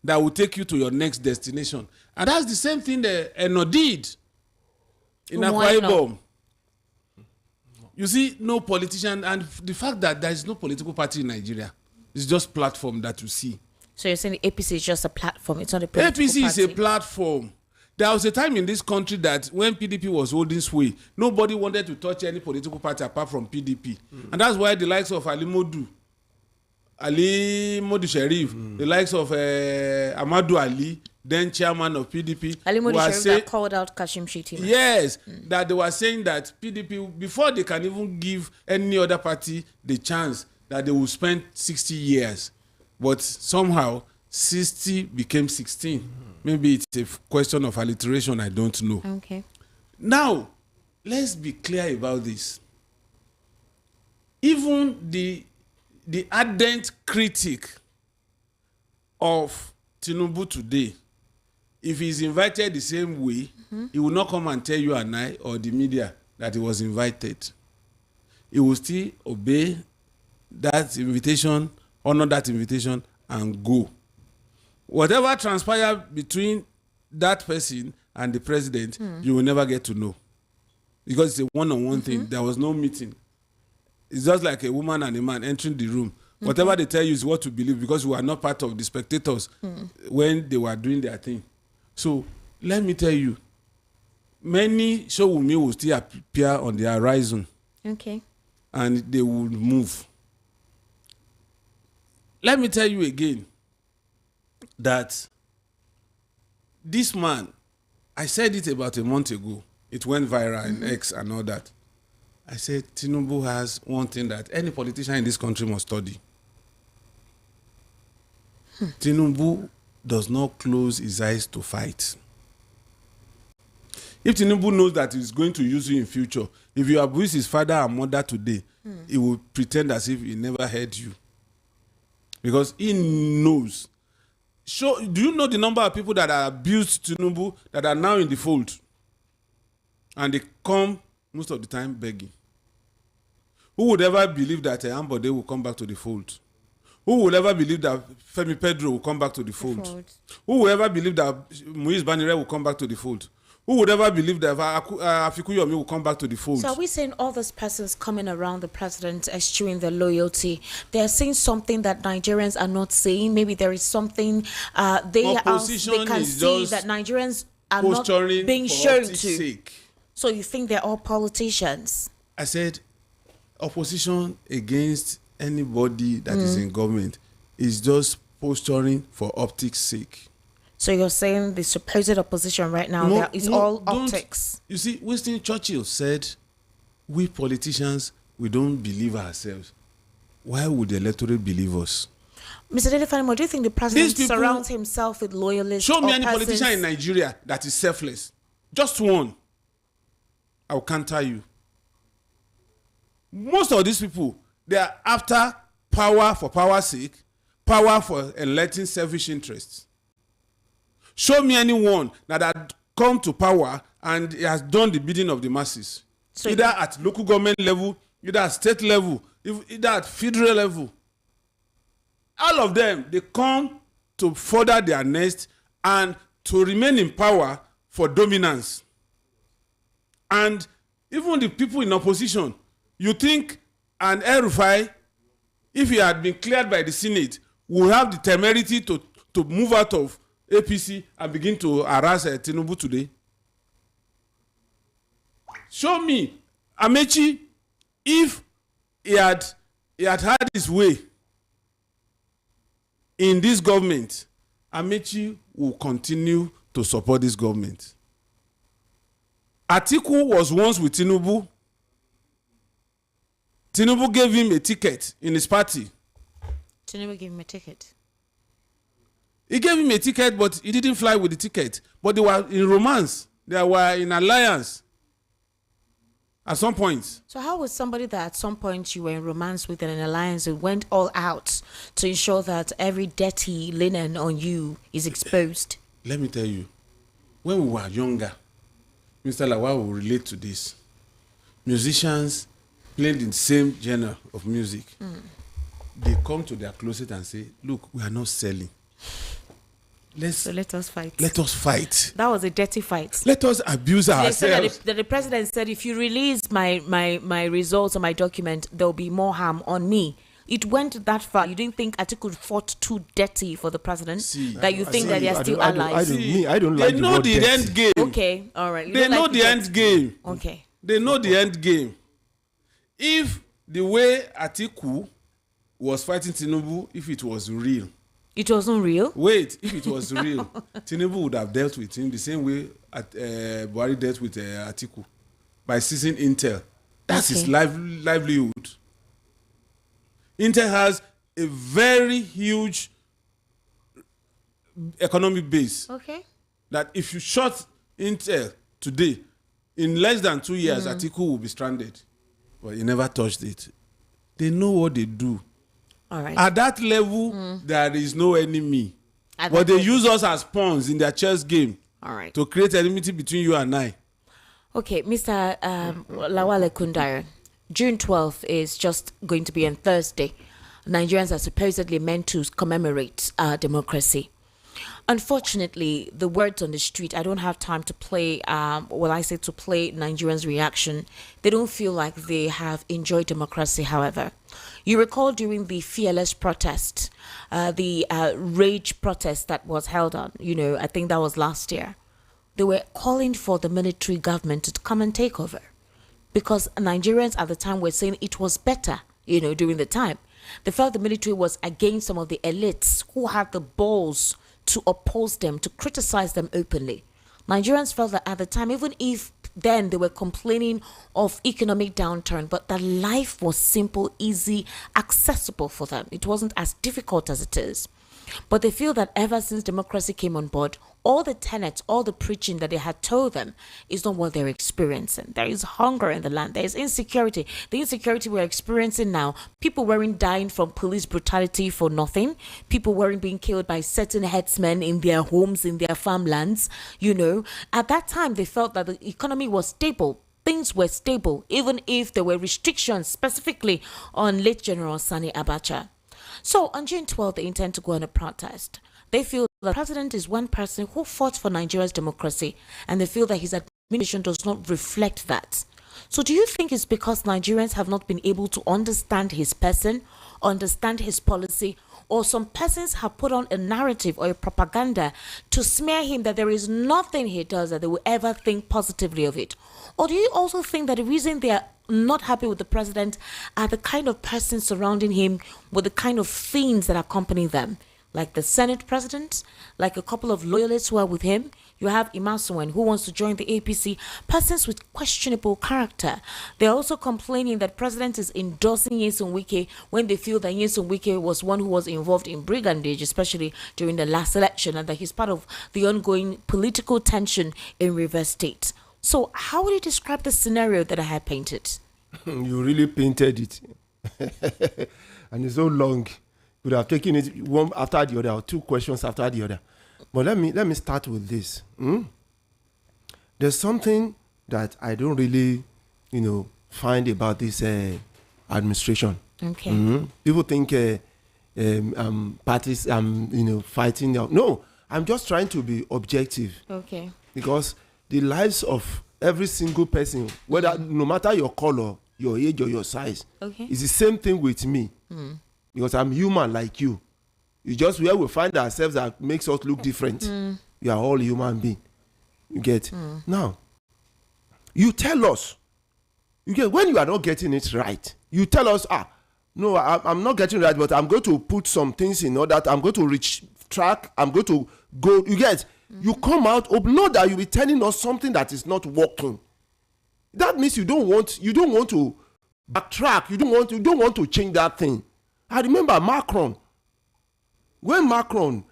that will take you to your next destination. And that's the same thing that Eno did in Akwa Ibom. You see, no politician, and the fact that there is no political party in Nigeria, It's just platform that you see. So you're saying the APC is just a platform, it's not a political APC party. is a platform. There was a time in this country that when PDP was holding sway, nobody wanted to touch any political party apart from PDP. And that's why the likes of Ali Modu Sharif, the likes of Amadou Ali, then chairman of PDP, Ali Modu Sharif that called out Kashim Shettima. Yes, that they were saying that PDP, before they can even give any other party the chance, that they will spend 60 years. But somehow, 60 became 16. Maybe it's a question of alliteration, I don't know. Okay. Now, let's be clear about this. Even the ardent critic of Tinubu today, if he's invited the same way, he will not come and tell you and I or the media that he was invited. He will still obey that invitation, honor that invitation, and go. Whatever transpired between that person and the president, you will never get to know. Because it's a one-on-one thing. There was no meeting. It's just like a woman and a man entering the room. Whatever they tell you is what to believe, because we are not part of the spectators when they were doing their thing. So let me tell you, many Showumi will still appear on the horizon. Okay. And they will move. Let me tell you again that this man, I said it about a month ago. It went viral in X and all that. I said Tinubu has one thing that any politician in this country must study. Tinubu does not close his eyes to fight. If Tinubu knows that he's going to use you in future, if you abuse his father and mother today, he will pretend as if he never heard you. Because he knows. So, do you know the number of people that are abused Tinubu that are now in the fold? And they come most of the time begging. Who would ever believe that Ambode will come back to the fold? Who would ever believe that Femi Pedro will come back to the fold? Who would ever believe that Muiz Banire will come back to the fold? Who would ever believe that Afikuyomi will come back to the fold? So are we saying all these persons coming around the president eschewing their loyalty, they're saying something that Nigerians are not saying? Maybe there is something they can see that Nigerians are not being shown to. Sake. So you think they're all politicians? I said opposition against anybody that is in government is just posturing for optics' sake. So you're saying the supposed opposition right now is all optics? You see, Winston Churchill said, we politicians, we don't believe ourselves. Why would the electorate believe us? Mr. Dele-Fanimo, do you think the president surrounds himself with loyalists? Show me any politician in Nigeria that is selfless. Just one. I will counter you. Most of these people, they are after power for power's sake, power for electing selfish interests. Show me anyone that had come to power and has done the bidding of the masses. So either at local government level, either at state level, either at federal level. All of them, they come to further their nest and to remain in power for dominance. And even the people in opposition, you think an El-Rufai, if he had been cleared by the Senate, would have the temerity to move out of APC and begin to harass Tinubu today? Show me, Amechi, if he had had his way in this government, Amechi will continue to support this government. Atiku was once with Tinubu. Tinubu gave him a ticket in his party. Tinubu gave him a ticket. He gave him a ticket, but he didn't fly with the ticket. But they were in romance. They were in alliance at some point. So how was somebody that at some point you were in romance with and an alliance and went all out to ensure that every dirty linen on you is exposed? Let me tell you, when we were younger, Mr. Lawal will relate to this. Musicians played in the same genre of music. They come to their closet and say, look, we are not selling. So let us fight. Let us fight. That was a dirty fight. Let us abuse ourselves. The president said, if you release my results or my document, there will be more harm on me. it went that far. You didn't think Atiku fought too dirty for the president? That you think that they are still allies? I don't like they know the end game. Okay, all right. They know the end game. Okay. They know the end game. If the way Atiku was fighting Tinubu, if it was real. It wasn't real? Wait, if it was real, Tinubu would have dealt with him the same way Buhari dealt with Atiku, by seizing Intel. That's his livelihood. Intel has a very huge economic base. Okay. That if you shut Intel today, in less than 2 years, Atiku will be stranded. But he never touched it. They know what they do. All right. At that level, there is no enemy. But they use us as pawns in their chess game. All right. To create enmity between you and I. Okay, Mr. Lawale Kundara, June 12th is just going to be on Thursday. Nigerians are supposedly meant to commemorate democracy. Unfortunately, the words on the street, I don't have time to play, to play Nigerians' reaction. They don't feel like they have enjoyed democracy, however. You recall during the fearless protest, the rage protest that was held on, I think that was last year. They were calling for the military government to come and take over. Because Nigerians at the time were saying it was better, during the time. They felt the military was against some of the elites who had the balls to oppose them, to criticize them openly. Nigerians felt that at the time, even if then they were complaining of economic downturn, but that life was simple, easy, accessible for them. It wasn't as difficult as it is. But they feel that ever since democracy came on board, all the tenets, all the preaching that they had told them is not what they're experiencing. There is hunger in the land. There is insecurity. The insecurity we're experiencing now, people weren't dying from police brutality for nothing. People weren't being killed by certain headsmen in their homes, in their farmlands. At that time, they felt that the economy was stable. Things were stable, even if there were restrictions specifically on late General Sani Abacha. So on June 12th, they intend to go on a protest. They feel the president is one person who fought for Nigeria's democracy, and they feel that his administration does not reflect that. So do you think it's because Nigerians have not been able to understand his person, understand his policy, or some persons have put on a narrative or a propaganda to smear him that there is nothing he does that they will ever think positively of it? Or do you also think that the reason they are not happy with the president are the kind of persons surrounding him with the kind of things that accompany them? Like the Senate president, like a couple of loyalists who are with him. You have Imasuwen who wants to join the APC, persons with questionable character. They're also complaining that president is endorsing Nyesom Wike when they feel that Nyesom Wike was one who was involved in brigandage, especially during the last election, and that he's part of the ongoing political tension in Rivers State. So how would you describe the scenario that I have painted? You really painted it. And it's so long. Could have taken it one after the other, or two questions after the other. But let me start with this. There's something that I don't really, find about this administration. Okay. People think parties, fighting. No, I'm just trying to be objective. Okay. Because the lives of every single person, whether no matter your color, your age, or your size, it's the same thing with me. Because I'm human like you. It's just where we find ourselves that makes us look different. We are all human beings. You get? Now, you tell us. You get when you are not getting it right. You tell us, no, I'm not getting it right, but I'm going to put some things in order. I'm going to reach track. I'm going to go. You get? You come out, not that you be telling us something that is not working. That means you don't want to backtrack. You don't want to change that thing. I remember Macron. When Macron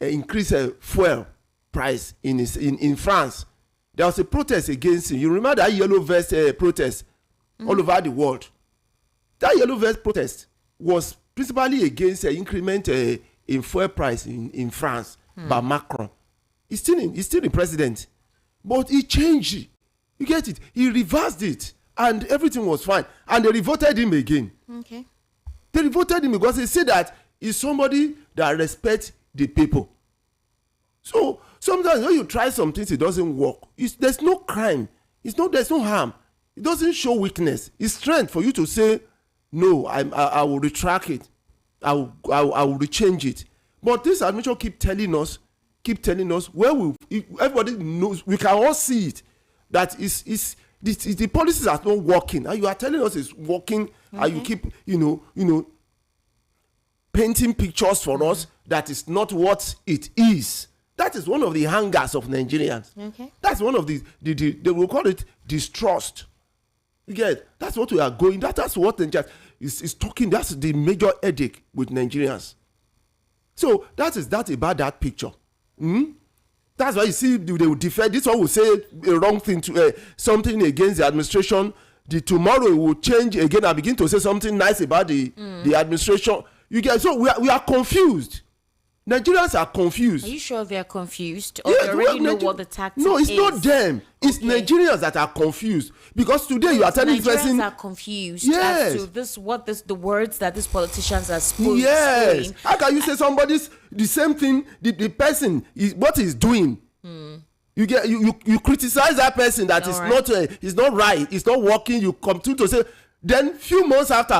increased fuel price in France, there was a protest against him. You remember that yellow vest protest all over the world? That yellow vest protest was principally against increment in fuel price in France by Macron. He's still the president, but he changed it. You get it? He reversed it, and everything was fine. And they revoted him again. Okay. They revoted him because they say that he's somebody that respects the people. So sometimes when you try some things, it doesn't work. There's no crime. There's no harm. It doesn't show weakness. It's strength for you to say, no, I will retract it. I will rechange it. But this administration keep telling us where everybody knows, we can all see it, that the policies are not working, and you are telling us it's working, and you keep painting pictures for us that is not what it is. That is one of the hangers of Nigerians. Okay. That's one of the they will call it distrust. You get? That's what we are going. That's what Nigerians is talking. That's the major headache with Nigerians. So that about that picture. That's why you see they will defend. This one will say a wrong thing to something against the administration. Tomorrow it will change again and begin to say something nice about the administration. You get? So we are confused. Nigerians are confused. Are you sure they are confused? Or they already know what the tactic is? No, it's not them. It's Nigerians that are confused. Because today you are telling this person... Nigerians are confused as to the words that these politicians are speaking. Yes. How can you say somebody's the same thing, the person, is what he's doing? You criticize that person that is not it's not right, it's not working, you continue to say, then few months after,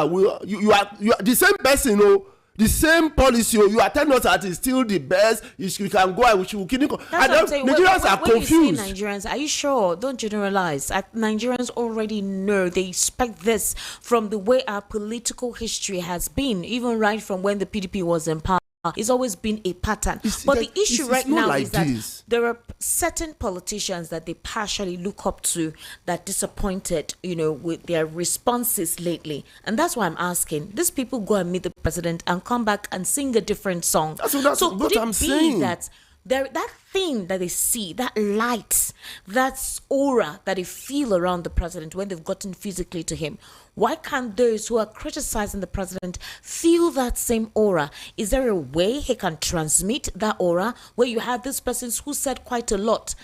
you are the same person, the same policy, you are telling us that it's still the best, you can go and we should keep it. Nigerians are confused. You say Nigerians, are you sure? Don't generalize. Nigerians already know, they expect this from the way our political history has been, even right from when the PDP was in power. It's always been a pattern. But the issue right now is that there are certain politicians that they partially look up to that disappointed, with their responses lately. And that's why I'm asking. These people go and meet the president and come back and sing a different song. So what I'm saying. That that thing that they see, that light, that aura that they feel around the president when they've gotten physically to him, why can't those who are criticizing the president feel that same aura? Is there a way he can transmit that aura where you have these persons who said quite a lot,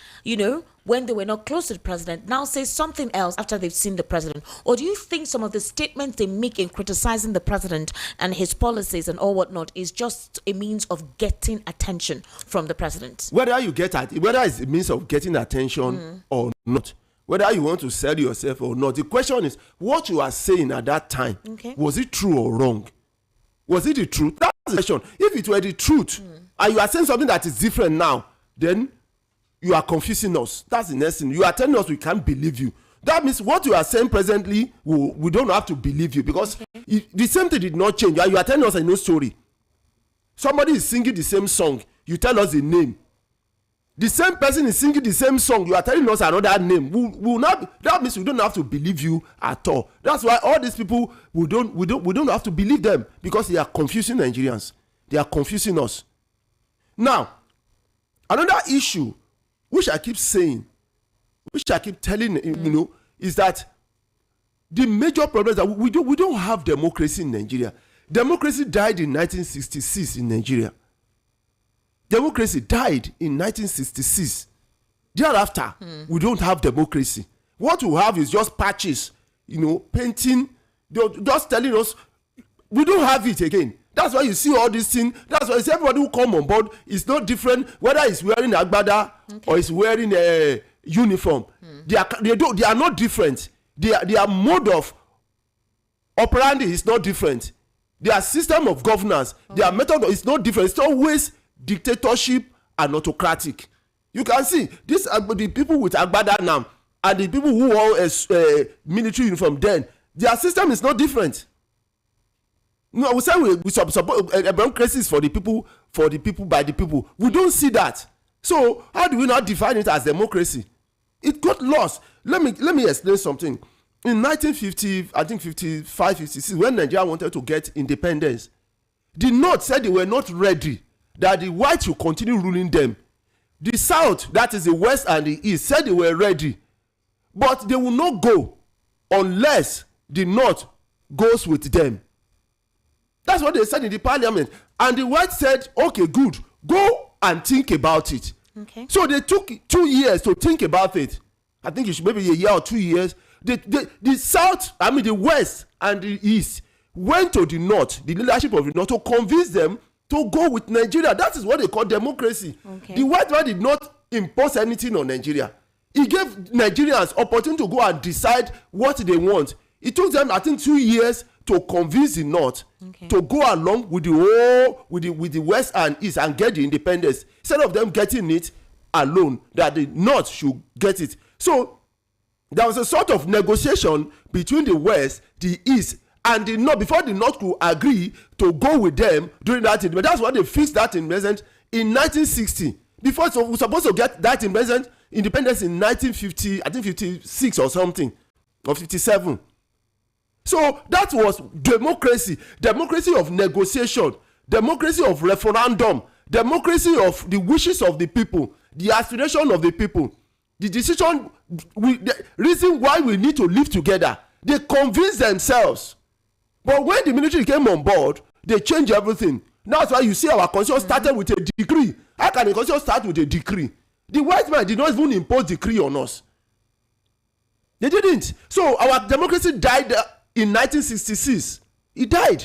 when they were not close to the president, now say something else after they've seen the president? Or do you think some of the statements they make in criticizing the president and his policies and all whatnot is just a means of getting attention from the president? Whether it's a means of getting attention or not, whether you want to sell yourself or not, the question is what you are saying at that time. Was it true or wrong? Was it the truth? That's the question. If it were the truth and you are saying something that is different now, then you are confusing us. That's the next thing. You are telling us we can't believe you. That means what you are saying presently, we don't have to believe you, because the same thing did not change. You are telling us a new story. Somebody is singing the same song. You tell us the name. The same person is singing the same song. You are telling us another name. That means we don't have to believe you at all. That's why all these people, we don't have to believe them, because they are confusing Nigerians. They are confusing us. Now, another issue which I keep saying, which I keep telling is that the major problem is that we don't have democracy in Nigeria. Democracy died in 1966 in Nigeria. Democracy died in 1966. Thereafter, we don't have democracy. What we have is just patches, painting, just telling us we don't have it again. That's why you see all these things. That's why everybody who come on board is not different, whether it's wearing agbada or it's wearing a uniform. They are not different. Their mode of operandi is not different. Their system of governance, their method is not different. It's always dictatorship and autocratic. You can see this the people with agbada now and the people who wore a military uniform then, their system is not different. No, we say we support democracy is for the people, by the people. We don't see that. So how do we not define it as democracy? It got lost. Let me explain something. In 1950, I think 55, 56, when Nigeria wanted to get independence, the North said they were not ready, that the whites will continue ruling them. The South, that is the West and the East, said they were ready, but they will not go unless the North goes with them. That's what they said in the parliament. And the whites said, okay, good, go and think about it. Okay. So they took 2 years to think about it. I think it should maybe a year or 2 years. The South, the West and the East went to the North, the leadership of the North, to convince them to go with Nigeria. That is what they call democracy. Okay. The white man did not impose anything on Nigeria. He gave Nigerians opportunity to go and decide what they want. It took them, I think, 2 years to convince the North to go along with the West and East and get the independence, instead of them getting it alone, that the North should get it. So there was a sort of negotiation between the West, the East, and the North before the North could agree to go with them during that independence. That's why they fixed that independence in 1960. Before, so we're supposed to get that independence in 1950, I think 56 or something, or 57. So that was democracy of negotiation, democracy of referendum, democracy of the wishes of the people, the aspiration of the people, the decision, the reason why we need to live together. They convinced themselves. But when the military came on board, they changed everything. That's why you see our constitution started with a decree. How can a constitution start with a decree? The white man did not even impose decree on us. They didn't. So our democracy died in 1966. It died.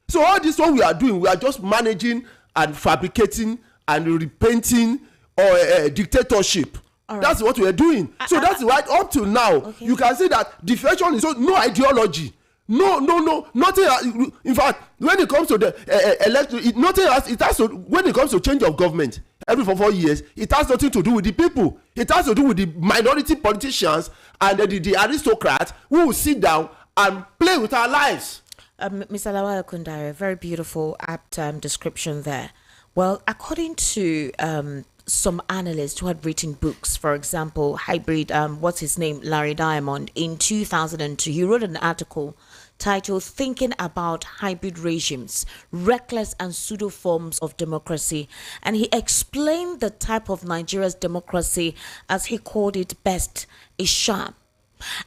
So all this what we are doing, we are just managing and fabricating and repainting or dictatorship. Right. That's what we are doing. So that's why up to now, you can see that defection is no ideology. No, nothing. In fact, when it comes to the electoral, nothing else. It has to. When it comes to change of government every 4 years, it has nothing to do with the people. It has to do with the minority politicians and the aristocrats who will sit down and play with our lives. Mr. Lawal Kundare, very beautiful, apt description there. Well, according to some analysts who had written books, for example, what's his name, Larry Diamond, in 2002, he wrote an article titled Thinking About Hybrid Regimes, Reckless and Pseudo Forms of Democracy, and he explained the type of Nigeria's democracy, as he called it best, a sham.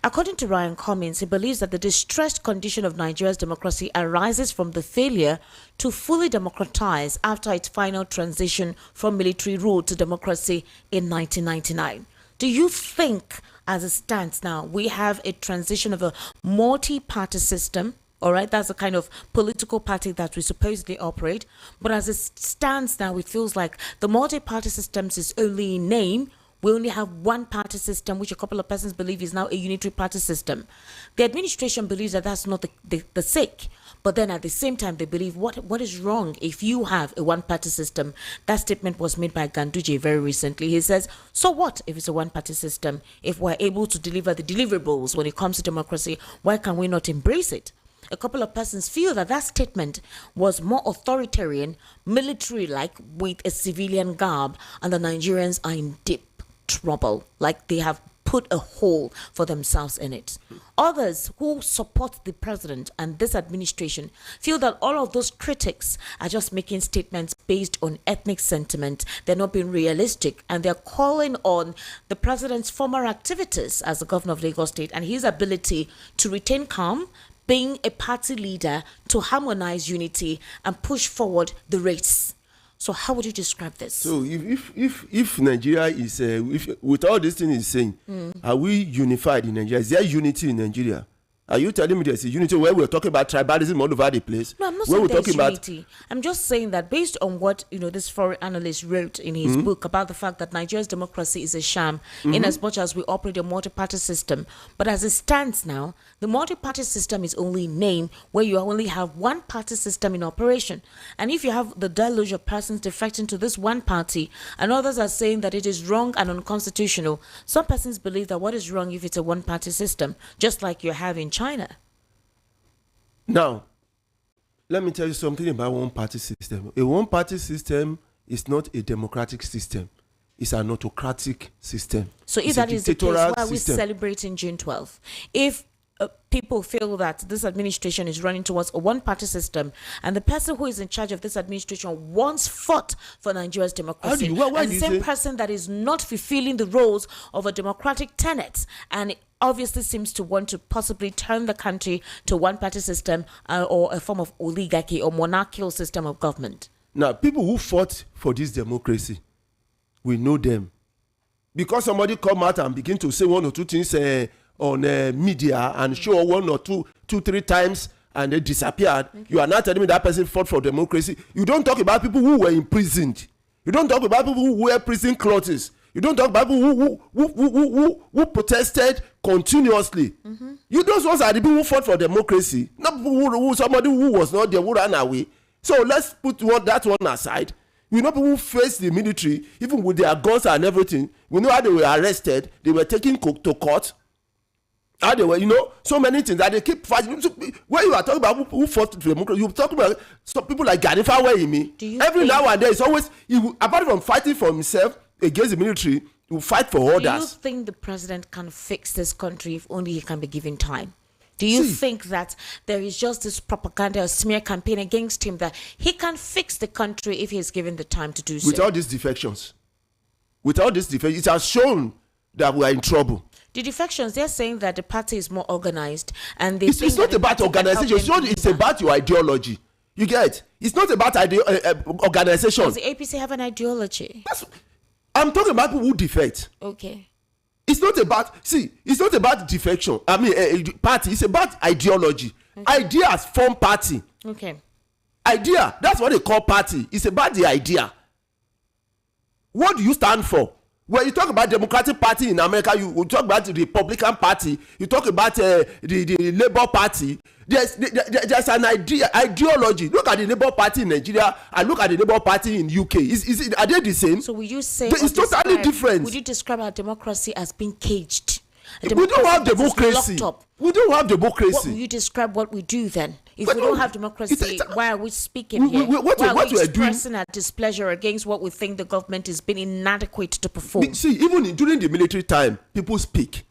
According to Ryan Cummins, he believes that the distressed condition of Nigeria's democracy arises from the failure to fully democratize after its final transition from military rule to democracy in 1999. Do you think, as it stands now, we have a transition of a multi-party system? All right, that's the kind of political party that we supposedly operate. But as it stands now, it feels like the multi-party systems is only in name. We only have one party system, which a couple of persons believe is now a unitary party system. The administration believes that that's not the sake. But then at the same time, they believe what is wrong if you have a one-party system. That statement was made by Ganduje very recently. He says, so what if it's a one-party system? If we're able to deliver the deliverables when it comes to democracy, why can we not embrace it? A couple of persons feel that statement was more authoritarian, military-like, with a civilian garb, and the Nigerians are in deep trouble, like they have put a hole for themselves in it. Others who support the president and this administration feel that all of those critics are just making statements based on ethnic sentiment. They're not being realistic, and they're calling on the president's former activities as the governor of Lagos State and his ability to retain calm, being a party leader, to harmonize unity and push forward the race. So how would you describe this? So if Nigeria is, with all this thing is saying, are we unified in Nigeria? Is there unity in Nigeria? Are you telling me there's a unity where we're talking about tribalism all over the place? No, I'm not saying there's unity. I'm just saying that based on what this foreign analyst wrote in his book about the fact that Nigeria's democracy is a sham, in as much as we operate a multi-party system. But as it stands now, the multi-party system is only in name, where you only have one party system in operation. And if you have the deluge of persons defecting to this one party, and others are saying that it is wrong and unconstitutional, some persons believe that what is wrong if it's a one-party system, just like you have in China. Now, let me tell you something about one-party system. A one-party system is not a democratic system. It's an autocratic system. So if that is the case, why are we celebrating June 12th? If people feel that this administration is running towards a one-party system, and the person who is in charge of this administration once fought for Nigeria's democracy, and the same person that is not fulfilling the roles of a democratic tenet, and obviously seems to want to possibly turn the country to a one-party system or a form of oligarchy or monarchical system of government. Now, people who fought for this democracy, we know them. Because somebody come out and begin to say one or two things on media and show one or two, three times and they disappeared. Okay. You are not telling me that person fought for democracy. You don't talk about people who were imprisoned. You don't talk about people who wear prison clothes. You don't talk about people who protested continuously. You those ones are the people who fought for democracy, not people somebody who was not there who ran away. So let's put that one aside. We know people who faced the military, even with their guns and everything. We know how they were arrested, they were taken to court. How they were, so many things that they keep fighting. When you are talking about who fought for democracy, you're talking about some people like Ganifa Weyimi. Every now and then, it's always, apart from fighting for himself against the military, he will fight for others. Do you think the president can fix this country if only he can be given time? Do you think that there is just this propaganda or smear campaign against him that he can fix the country if he is given the time to do so? With all these defections, it has shown that we are in trouble. The defections, they're saying that the party is more organized, and it's not about organization. It's about your ideology. You get? It's not about organization. Does the APC have an ideology? I'm talking about people who defect. Okay. It's not about defection. I mean, party. It's about ideology. Okay. Ideas form party. Okay. Idea. That's what they call party. It's about the idea. What do you stand for? When you talk about Democratic Party in America, you talk about the Republican Party. You talk about the Labour Party. There's an ideology. Look at the Labour Party in Nigeria and look at the Labour Party in UK. Are they the same? So will you say it's totally different? Would you describe our democracy as being caged? We don't have democracy. We don't have democracy. What will you describe what we do then? If we don't have democracy, why are we speaking here? What why are we expressing our displeasure against what we think the government has been inadequate to perform? See, even during the military time, people speak.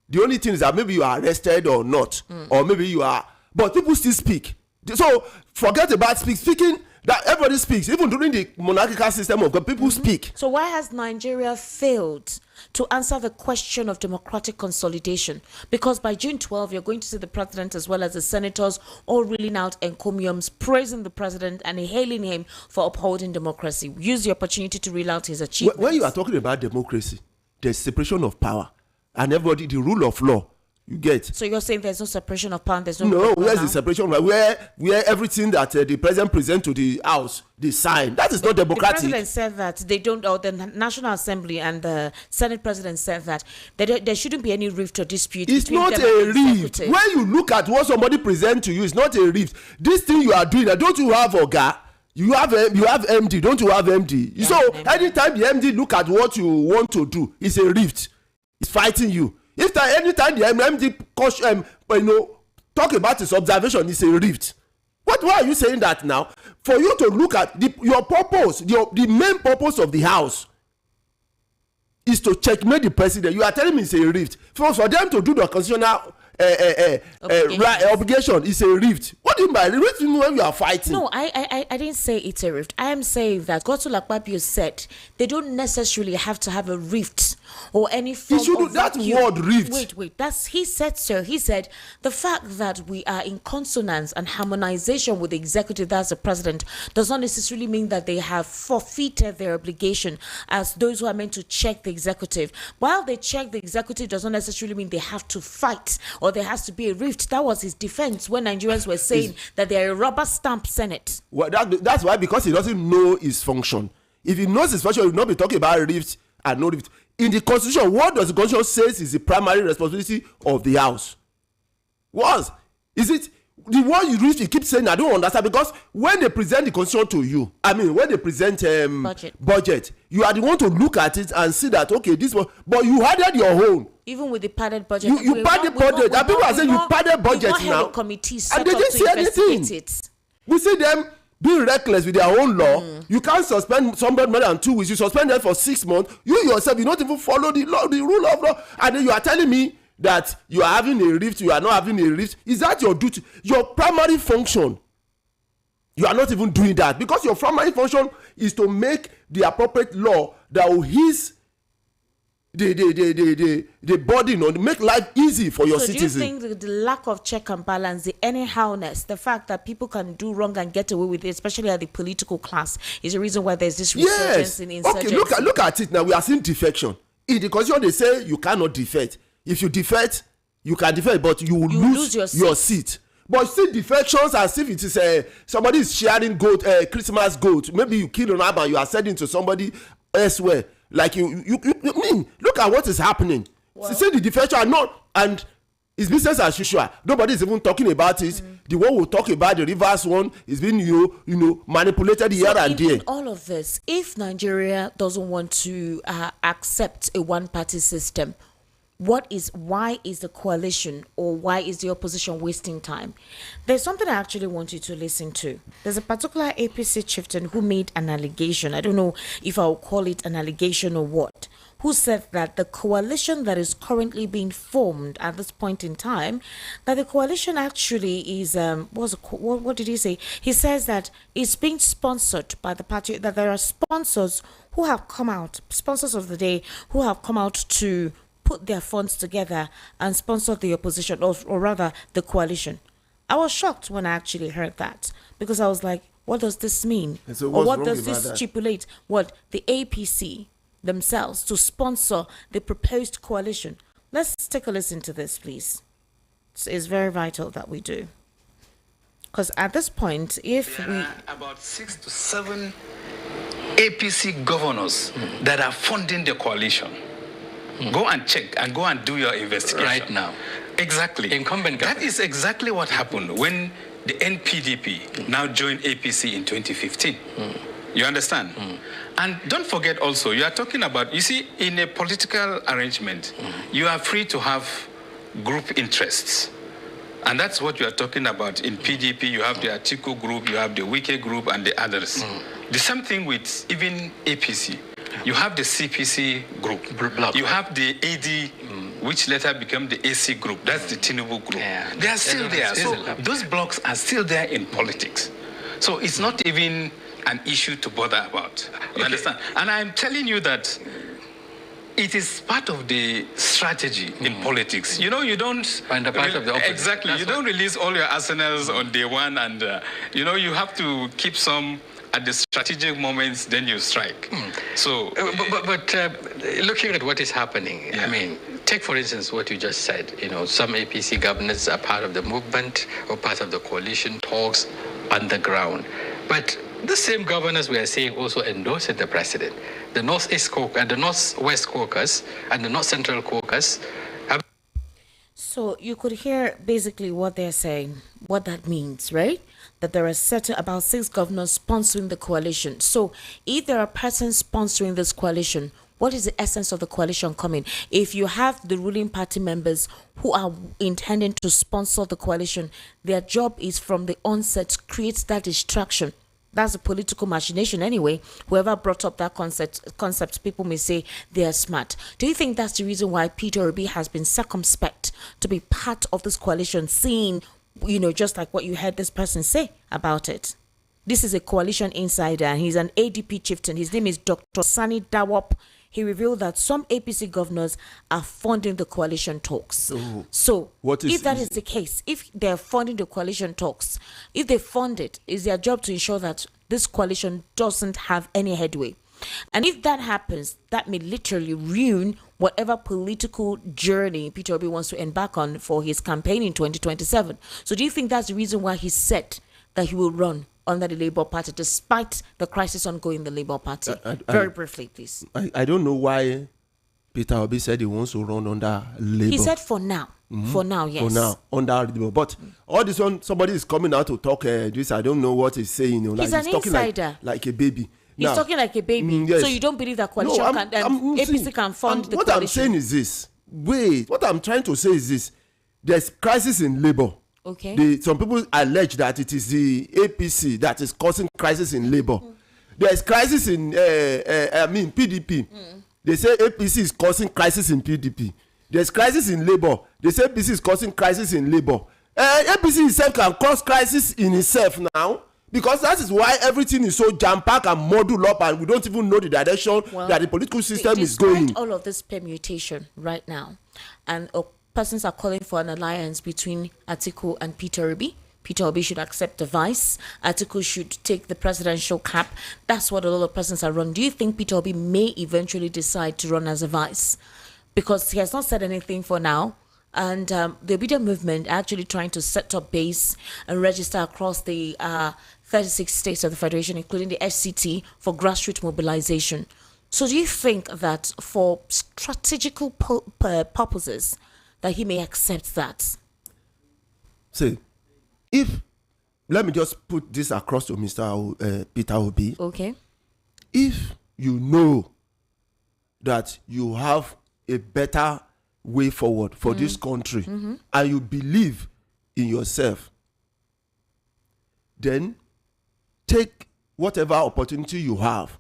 The only thing is that maybe you are arrested or not, or maybe you are, but people still speak. So forget about speaking. That everybody speaks. Even during the monarchical system of God, people speak. So why has Nigeria failed to answer the question of democratic consolidation? Because by June 12, you're going to see the president as well as the senators all reeling out encomiums, praising the president and hailing him for upholding democracy. Use the opportunity to reel out his achievements. When you are talking about democracy, there's separation of power, and everybody, the rule of law. You get. So you're saying there's no separation of power, there's no where's the separation? Where everything that the president present to the house, they sign. That is not democratic. The president said that they don't, or the National Assembly and the Senate president said that there shouldn't be any rift or dispute. It's not a rift. When you look at what somebody present to you, it's not a rift. This thing you are doing, don't you have Oga? You have MD, don't you have MD? Yeah, so anytime the MD look at what you want to do, it's a rift. It's fighting you. If anytime the MD talk about his observation, it's a rift. Why are you saying that now? For you to look at your purpose, the main purpose of the house is to checkmate the president. You are telling me it's a rift. For them to do the constitutional obligation is a rift. What do you mean by rift when you are fighting? No, I didn't say it's a rift. I am saying that Godswill Akpabio said they don't necessarily have to have a rift or any form of that word rift. Wait. He said so. He said the fact that we are in consonance and harmonization with the executive, that's the president, does not necessarily mean that they have forfeited their obligation as those who are meant to check the executive. While they check the executive does not necessarily mean they have to fight or there has to be a rift. That was his defense when Nigerians were saying that they are a rubber stamp Senate. Well, that's why, because he doesn't know his function. If he knows his function, he will not be talking about rift and no rift. In the Constitution, what does the Constitution say is the primary responsibility of the House? Is it the one you keep saying? I don't understand, because when they present the Constitution to you, when they present budget, you are the one to look at it and see that, okay, this one, but you added your own. Even with the padded budget, you padded budget. And people are saying you padded budget now, and they didn't see anything. We see them being reckless with their own law. You can't suspend somebody more than 2 weeks. You suspend them for 6 months. You yourself, you don't even follow the law, the rule of law, and then you are telling me that you are having a rift. You are not having a rift. Is that your duty? Your primary function? You are not even doing that, because your primary function is to make the appropriate law that will ease the burden, or make life easy for your citizens. Do you think the lack of check and balance, the anyhowness, the fact that people can do wrong and get away with it, especially at the political class, is the reason why there's this resurgence in insurgency? Okay, look at it now. We are seeing defection. In the Constitution, they say you cannot defect. If you defect, you can defect, but you will lose your seat. But see, defections as if it is somebody is sharing Christmas goat. Maybe you kill an and you are sending to somebody elsewhere. Like you mean, look at what is happening. Well, see, the defection are not and it's business as usual. Nobody is even talking about it. The one who talk about the reverse one is being manipulated here and there. In all of this, if Nigeria doesn't want to accept a one-party system, why is the coalition or why is the opposition wasting time? There's something I actually want you to listen to. There's a particular APC chieftain who made an allegation. I don't know if I'll call it an allegation or what, who said that the coalition that is currently being formed at this point in time, that the coalition actually is, what did he say? He says that it's being sponsored by the party, that there are sponsors who have come out, sponsors of the day, who have come out to put their funds together and sponsor the opposition, or rather the coalition. I was shocked when I actually heard that, because I was like, what does this mean? So or what does this stipulate? What the APC themselves to sponsor the proposed coalition? Let's take a listen to this, please. It's very vital that we do, because at this point, if there we are about 6 to 7 APC governors that are funding the coalition. Go and check and go and do your investigation right now. Exactly. Incumbent government. That is exactly what happened when the NPDP now joined APC in 2015. You understand? And don't forget also, you are talking about, you see, in a political arrangement, you are free to have group interests. And that's what you are talking about. In PDP, you have the Atiku group, you have the Wike group, and the others. The same thing with even APC. You have the CPC group. You have the AD, which later became the AC group. That's the Tinubu group. Yeah. They are still there. So those blocks are still there in politics. So it's not even an issue to bother about. You understand? And I'm telling you that it is part of the strategy in politics. You know, you don't... And the part of the opposite. Exactly. That's you don't release all your arsenals on day one, and, you know, you have to keep some at the strategic moments, then you strike. So... But looking at what is happening, I mean, take for instance what you just said. You know, some APC governors are part of the movement or part of the coalition talks on the ground. But the same governors we are seeing also endorsing the president. The Northeast Caucus and the Northwest Caucus and the North Central Caucus have... So you could hear basically what they're saying, what that means, right? That there are about 6 governors sponsoring the coalition. So if there are persons sponsoring this coalition, what is the essence of the coalition coming? If you have the ruling party members who are intending to sponsor the coalition, their job is from the onset create that distraction. That's a political machination anyway. Whoever brought up that concept, people may say they are smart. Do you think that's the reason why Peter Obi has been circumspect to be part of this coalition, seeing, you know, just like what you heard this person say about it? This is a coalition insider, and he's an ADP chieftain. His name is Dr. Sani Dawop. He revealed that some APC governors are funding the coalition talks. So if that is the case, if they're funding the coalition talks, if they fund it, it's their job to ensure that this coalition doesn't have any headway. And if that happens, that may literally ruin whatever political journey Peter Obi wants to embark on for his campaign in 2027. So do you think that's the reason why he said that he will run under the Labour Party, despite the crisis ongoing in the Labour Party? Very briefly, please. I don't know why Peter Obi said he wants to run under Labour. He said for now. For now, yes. For now, under Labour. But all this one, somebody is coming out to talk this. I don't know what he's saying. You know, he's an insider. Like a baby. He's talking like a baby. Yes. So you don't believe that coalition APC can fund the what coalition? What I'm saying is this. Wait, what I'm trying to say is this. There's crisis in Labour. Okay. Some people allege that it is the APC that is causing crisis in Labour. There's crisis in PDP. They say APC is causing crisis in PDP. There's crisis in Labour. They say APC is causing crisis in Labour. APC itself can cause crisis in itself now, because that is why everything is so jam-packed and muddled up, and we don't even know the direction that the political system is going. All of this permutation right now, and persons are calling for an alliance between Atiku and Peter Obi. Peter Obi should accept the vice. Atiku should take the presidential cap. That's what a lot of persons are running. Do you think Peter Obi may eventually decide to run as a vice? Because he has not said anything for now. And the obedient movement are actually trying to set up base and register across the 36 states of the Federation, including the FCT, for grassroots mobilization. So do you think that for strategical purposes, that he may accept that? See, let me just put this across to Mr. Peter Obi. Okay. If you know that you have a better way forward for this country and you believe in yourself, then take whatever opportunity you have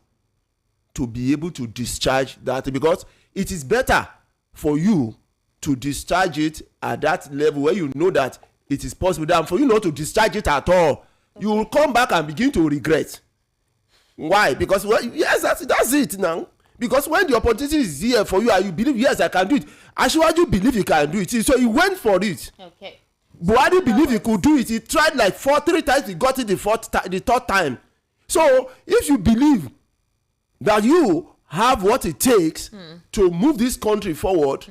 to be able to discharge that, because it is better for you to discharge it at that level where you know that it is possible than for you not to discharge it at all. You will come back and begin to regret. Why? Because yes, that's it now. Because when the opportunity is here for you and you believe, yes, I can do it, Asiwaju believe he can do it, so he went for it. Okay. Buhari believe he could do it. He tried like 3 times, he got it the third time. So if you believe that you have what it takes to move this country forward,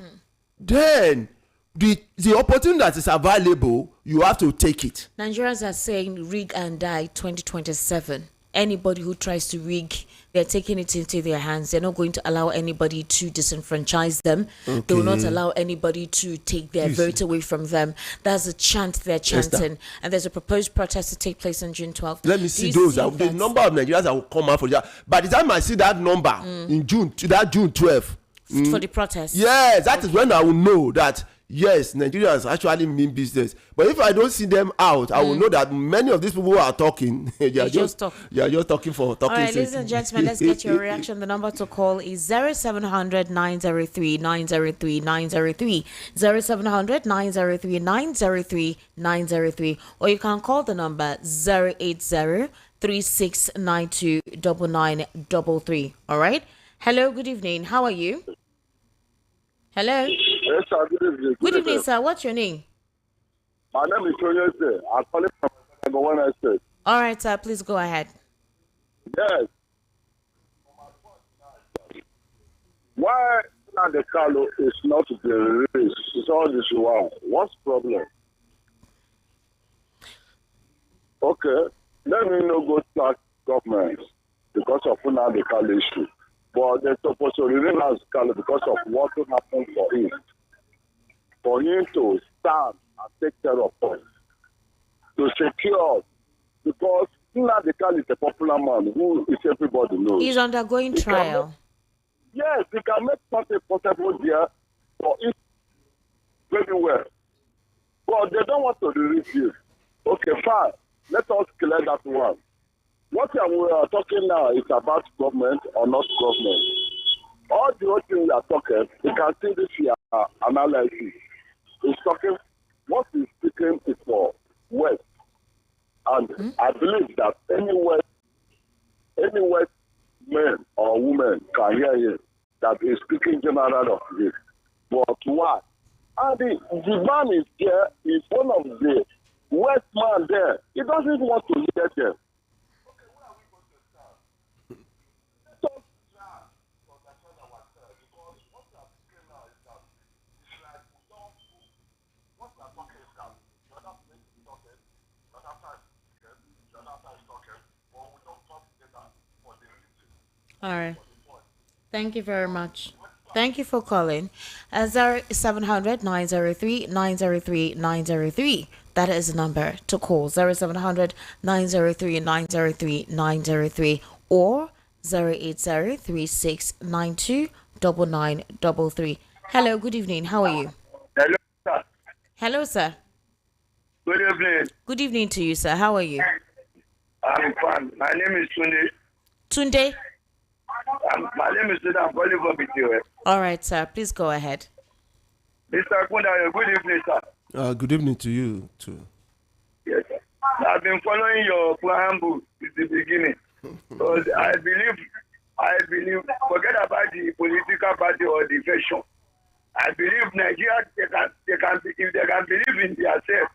then the opportunity that is available, you have to take it. Nigerians are saying rig and die 2027. Anybody who tries to rig, they're taking it into their hands. They're not going to allow anybody to disenfranchise them. Okay. They will not allow anybody to take their vote away from them. That's a chant they're chanting. And there's a proposed protest to take place on June 12th. Let me see those. The number of Nigerians that will come out for that. By the time I see that number in June 12th. For the protest. Yes, that is when I will know that yes, Nigerians actually mean business. But if I don't see them out, I will know that many of these people who are talking, they are just talking for talking. All right, ladies and gentlemen, let's get your reaction. The number to call is 0700 903 903 903, 0700 903 903 903, or you can call the number 080 3692 9933. All right. Hello, good evening. How are you? Hello. Yes, sir. Good evening. Good evening, sir. What's your name? My name is Tony. I'm calling from one I said. All right, sir. Please go ahead. Yes. Why the Carlo is not the race? It's all this one. What's the problem? Okay. Let me not go start government because of the Carlo issue. But they're supposed to remain as Carlo because of what will happen for him. For him to stand and take care of us. To secure us. Because Nnamdi Kanu is a popular man who is everybody knows. He's undergoing trial. Yes, he can make something possible there for it very well. But they don't want to release this. Okay, fine. Let us clear that one. What we are talking now is about government or not government. All the whole thing we are talking, you can see this here analysis. It's talking, what is speaking is for West. And I believe that any West man or woman can hear him that is speaking general of this. But why? And the man is there, is one of the West man there. He doesn't want to hear them. All right. Thank you very much. Thank you for calling. 0700 903 903 903. That is the number to call. 0700 903 903 903 or 080 3692 9933. Hello, good evening. How are you? Hello, sir. Hello, sir. Good evening. Good evening to you, sir. How are you? I'm fine. My name is Tunde. Tunde? My name is Tunde. I'm calling from BTO. All right, sir. Please go ahead. Mr. Kunda, good evening, sir. Good evening to you, too. Yes, sir. I've been following your preamble since the beginning. Because I believe, forget about the political party or the fashion. I believe Nigeria, if they can believe in themselves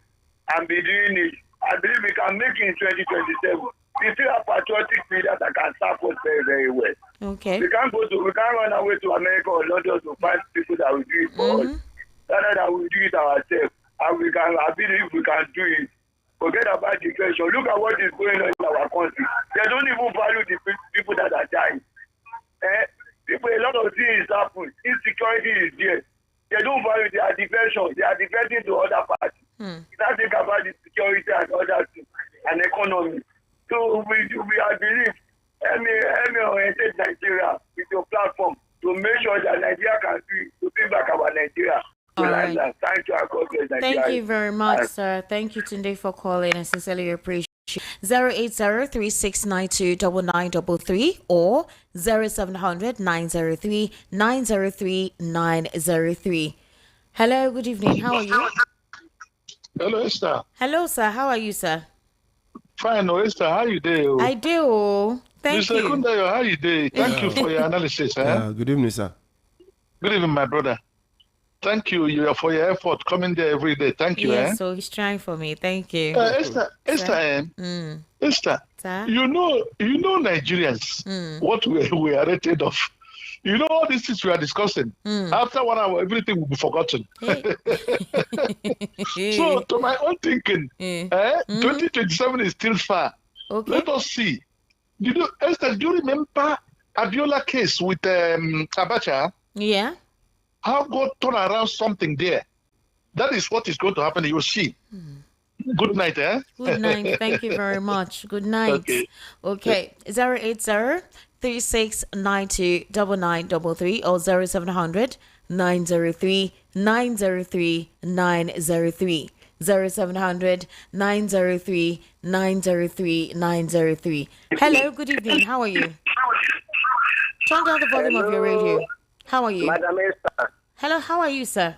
and be doing it, I believe we can make it in 2027. We still have patriotic leaders that can serve us very, very well. Okay. We can't run away to America or London to find people that will do it for us. Rather than we do it ourselves. And I believe we can do it. Forget about the question. Look at what is going on in our country. They don't even value the people that are dying. A lot of things happen. Insecurity is there. They don't value their diversion. They are diverting to other parties. Now think about the security and other things and economy. So I believe any oriented Nigeria with your platform to make sure that Nigeria can bring back our Nigeria. All right. Thank you. Thank you very much, sir. Thank you, Tunde, for calling. I sincerely appreciate it. 080-3692-9933 or 0700-903-903-903. Hello, good evening. How are you? Hello, Esther. Hello, sir. How are you, sir? Fine, Esther. How you doing? I do. Thank Mr. you. Kundayo, how you doing? Thank you for your analysis. Good evening, sir. Good evening, my brother. Thank you for your effort coming there every day. Thank you. Yes, so he's trying for me. Thank you. Esther, Esther, you know Nigerians, what we are rated of. You know all these things we are discussing. After 1 hour, everything will be forgotten. So, to my own thinking, 2027 is still far. Okay. Let us see. Esther, do you remember Abiola case with Abacha? Yeah. How God turn around something there. That is what is going to happen. You'll see. Good night, Good night. Thank you very much. Good night. Okay. 080-3692-9933 or 0700-903-903-903. 0700-903-903-903. Hello, good evening. How are you? Turn down the volume of your radio. How are you? Madam Esther. Hello, how are you, sir?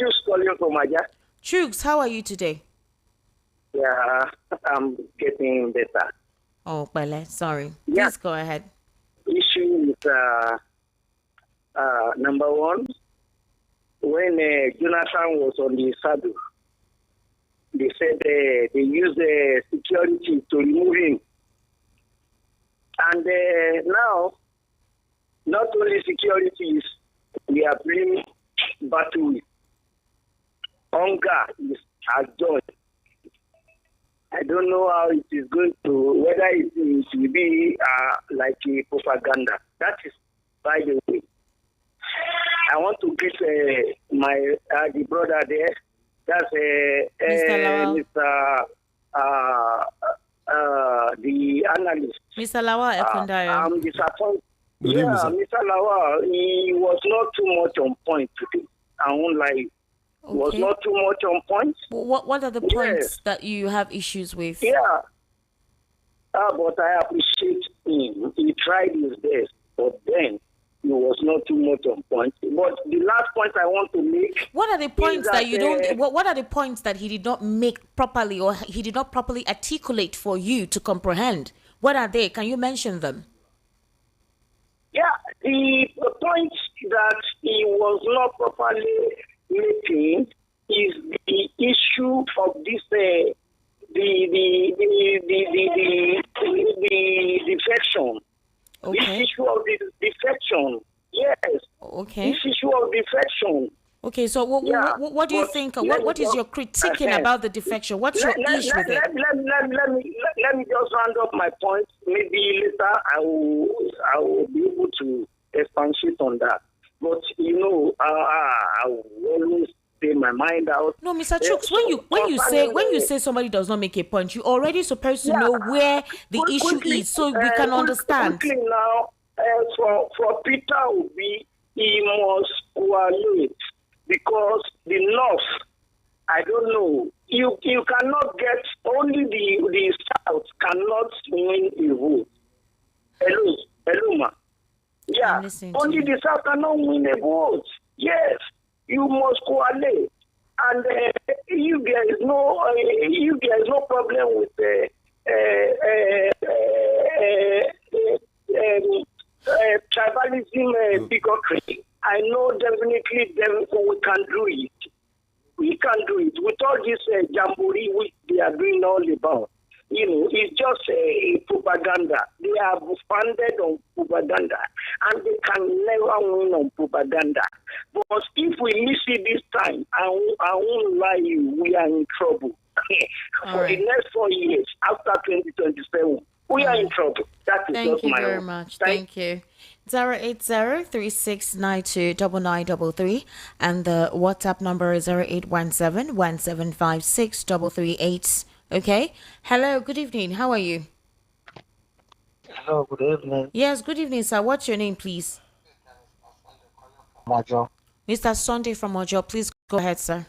Just calling from Maja. Chuks, how are you today? Yeah, I'm getting better. Oh, Bele, sorry. Please go ahead. Issue is number one. When Jonathan was on the saddle, they said they used security to remove him. And now, not only security, we are playing battle with. Hunger has joined. I don't know how it is going to, whether it will be like a propaganda. That is, by the way. I want to greet the brother there. That's Mr. The analyst. Mr. Lawal Ekundayo. I'm disappointed. Good evening, sir. Mr. Lawal, he was not too much on point today. I won't lie. Okay. Was not too much on point. What are the points that you have issues with? Yeah. But I appreciate him. He tried his best, but then he was not too much on point. But the last point I want to make. What are the points that you don't? What are the points that he did not make properly, or he did not properly articulate for you to comprehend? What are they? Can you mention them? Yeah, the points that he was not properly making is the issue of this the defection. Okay. This issue of the defection. Yes. Okay. This issue of defection. Okay, so what do you think? What is your critiquing about the defection? What's your issue with it? Let me just round up my point. Maybe later I will be able to expatiate on that. But I will always say my mind out. No, Mr. Chuks, when you say somebody does not make a point, you're already supposed to know where the issue is, so we can understand. Quickly now, for Peter Obi, he must coordinate because the North, I don't know, you cannot get, only the South cannot win a vote. Hello, ma. Yeah, only the South cannot win a vote. Yes, you must coordinate. And if there is no problem with tribalism, bigotry, I know definitely we can do it. We can do it with all this jamboree which they are doing all about. It's just a propaganda. They are funded on propaganda, and they can never win on propaganda. But if we miss it this time, I won't lie you, we are in trouble. For the next 4 years, after 2027, we are in trouble. That is Thank just you my very own. much. Thank you. 080-3692-9933 and the WhatsApp number is 0817-1756-338. Okay. Hello, good evening. How are you? Hello, good evening. Yes, good evening, sir. What's your name, please? Majo. Mr. Sunday from Ojo, please go ahead, sir.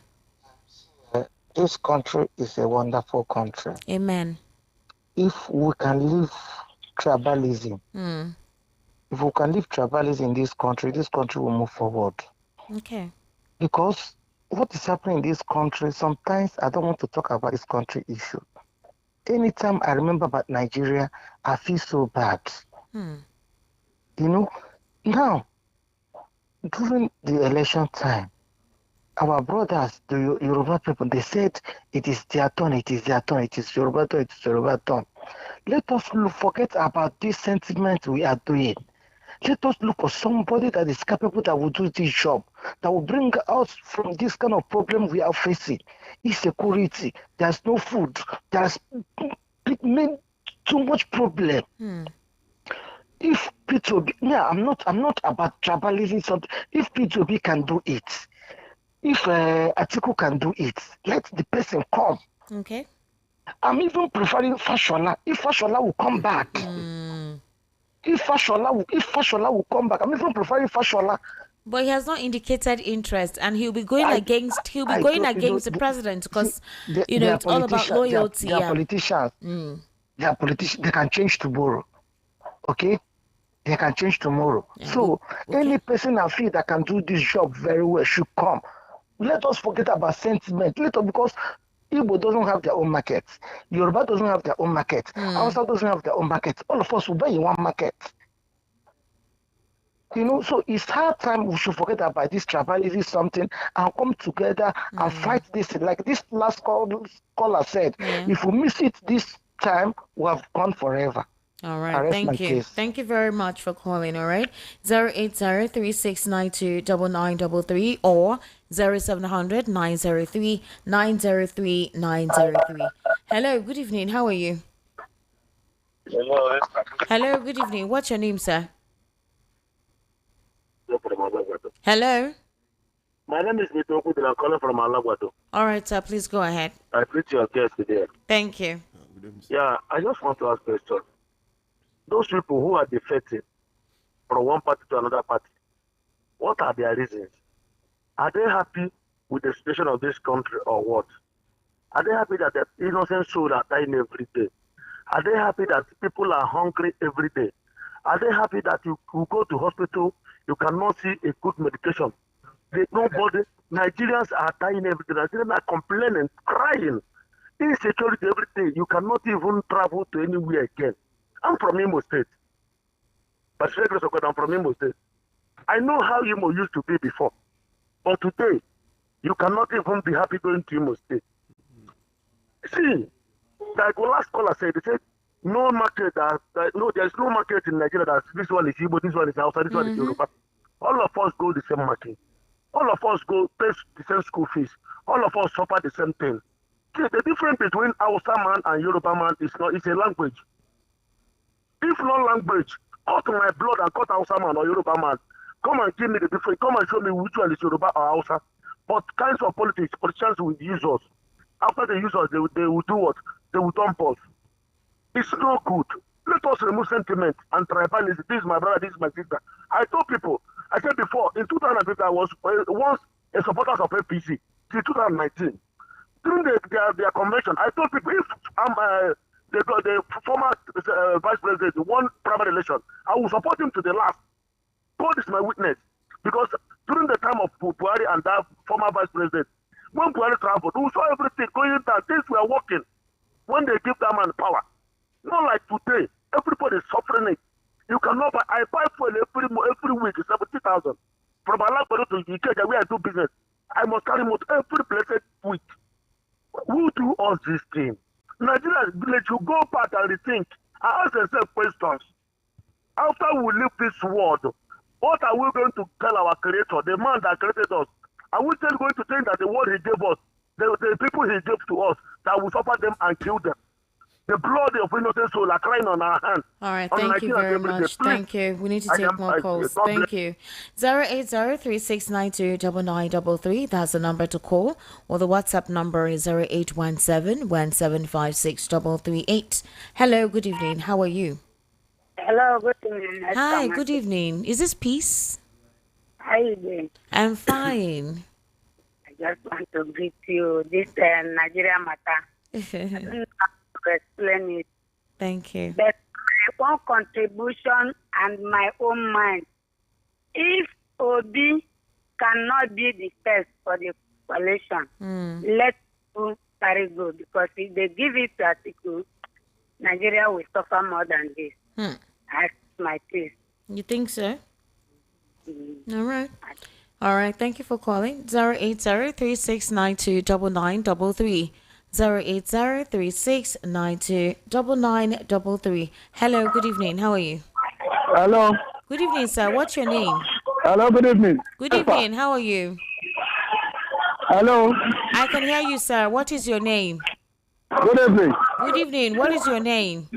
This country is a wonderful country. Amen. If we can leave tribalism, if we can leave tribalism in this country will move forward. Okay. Because what is happening in this country, sometimes I don't want to talk about this country issue. Anytime I remember about Nigeria, I feel so bad. You know, now, during the election time, our brothers, the Yoruba people, they said it is their turn, it is their turn, it is Yoruba turn, it is Yoruba turn. Let us forget about this sentiment we are doing. Let us look for somebody that is capable that will do this job, that will bring us from this kind of problem we are facing. Insecurity, there's no food, there's too much problem. If P2B, I'm not about tribalism. If P2B can do it, if Atiku can do it, let the person come. Okay. I'm even preferring Fashola. If Fashola will come back, if Fashola will come back, I'm even preferring Fashola. But he has not indicated interest, and he'll be going against the president because it's all about loyalty. They are politicians. They are politicians. They can change tomorrow. Okay, they can change tomorrow. Yeah, so any person I feel that can do this job very well should come. Let us forget about sentiment. Because Igbo doesn't have their own market. Yoruba doesn't have their own market. Hausa doesn't have their own market. All of us will buy in one market. So it's hard time we should forget about this tribalism something and come together and fight this. Like this last caller said, if we miss it this time, we have gone forever. All right, thank you. Case. Thank you very much for calling, all right? 080-3692-9933 or 0700-903-903-903. Hello, good evening. How are you? Hello. Hello, good evening. What's your name, sir? Hello? My name is Mitoku, and I'm calling from Alagwato. All right, sir, please go ahead. I greet your guest today. Thank you. Yeah, I just want to ask a question. Those people who are defecting from one party to another party, what are their reasons? Are they happy with the situation of this country or what? Are they happy that the innocent souls are dying every day? Are they happy that people are hungry every day? Are they happy that you go to hospital, you cannot see a good medication? Nobody, Nigerians are dying every day. Nigerians are complaining, crying. Insecurity every day. You cannot even travel to anywhere again. I'm from Imo State. But I'm from Imo State. I know how Imo used to be before. But today, you cannot even be happy going to Imo State. See, like the last caller said, they said, no market, there's no market in Nigeria that this one is Igbo, this one is Hausa, this one is Yoruba. All of us go the same market. All of us go pay the same school fees. All of us suffer the same thing. See, the difference between Hausa man and Yoruba man is a language. If no language, cut my blood and cut Hausa man or Yoruba man. Come and give me the difference. Come and show me which one is Yoruba or Hausa. But kinds of politicians will use us. After they use us, they will do what? They will dump us. It's no good. Let us remove sentiment and tribalism. This is my brother, this is my sister. I told people, I said before, in 2015, I was once a supporter of APC till 2019. During their convention, I told people, if I'm the former vice president won primary election, I will support him to the last. God is my witness. Because during the time of Buhari and that former vice president, when Buhari traveled, we saw everything going down. Things were working when they give that man power. Not like today. Everybody is suffering it. You cannot buy. I buy fuel every week, 70,000. From Alagbado to Ikeja, where I do business. I must carry motor every blessed week. Who do all these things? Nigeria, let you go back and rethink. I ask yourself questions. After we leave this world, what are we going to tell our Creator, the man that created us? Are we still going to think that the word He gave us, the people He gave to us, that we suffer them and kill them? The blood of innocent souls are crying on our hands. All right, thank you very much. Thank you. We need to take more calls. Thank you. 08036929933. That's the number to call. Or the WhatsApp number is 0817-1756338. Hello, good evening. How are you? Hello, good evening. Hi, good evening. Is this Peace? How are you doing? I'm fine. I just want to greet you. This Nigerian matter. I don't know how to explain it. Thank you. But my own contribution and my own mind. If Obi cannot be the first for the coalition, let us carry go, because if they give it to Atiku, Nigeria will suffer more than this. That's my case. You think so? All right. All right. Thank you for calling. 08036929933. 08036929933. Hello, good evening. How are you? Hello. Good evening, sir. What's your name? Hello, good evening. Good evening. How are you? Hello. I can hear you, sir. What is your name? Good evening. Good evening. What is your name?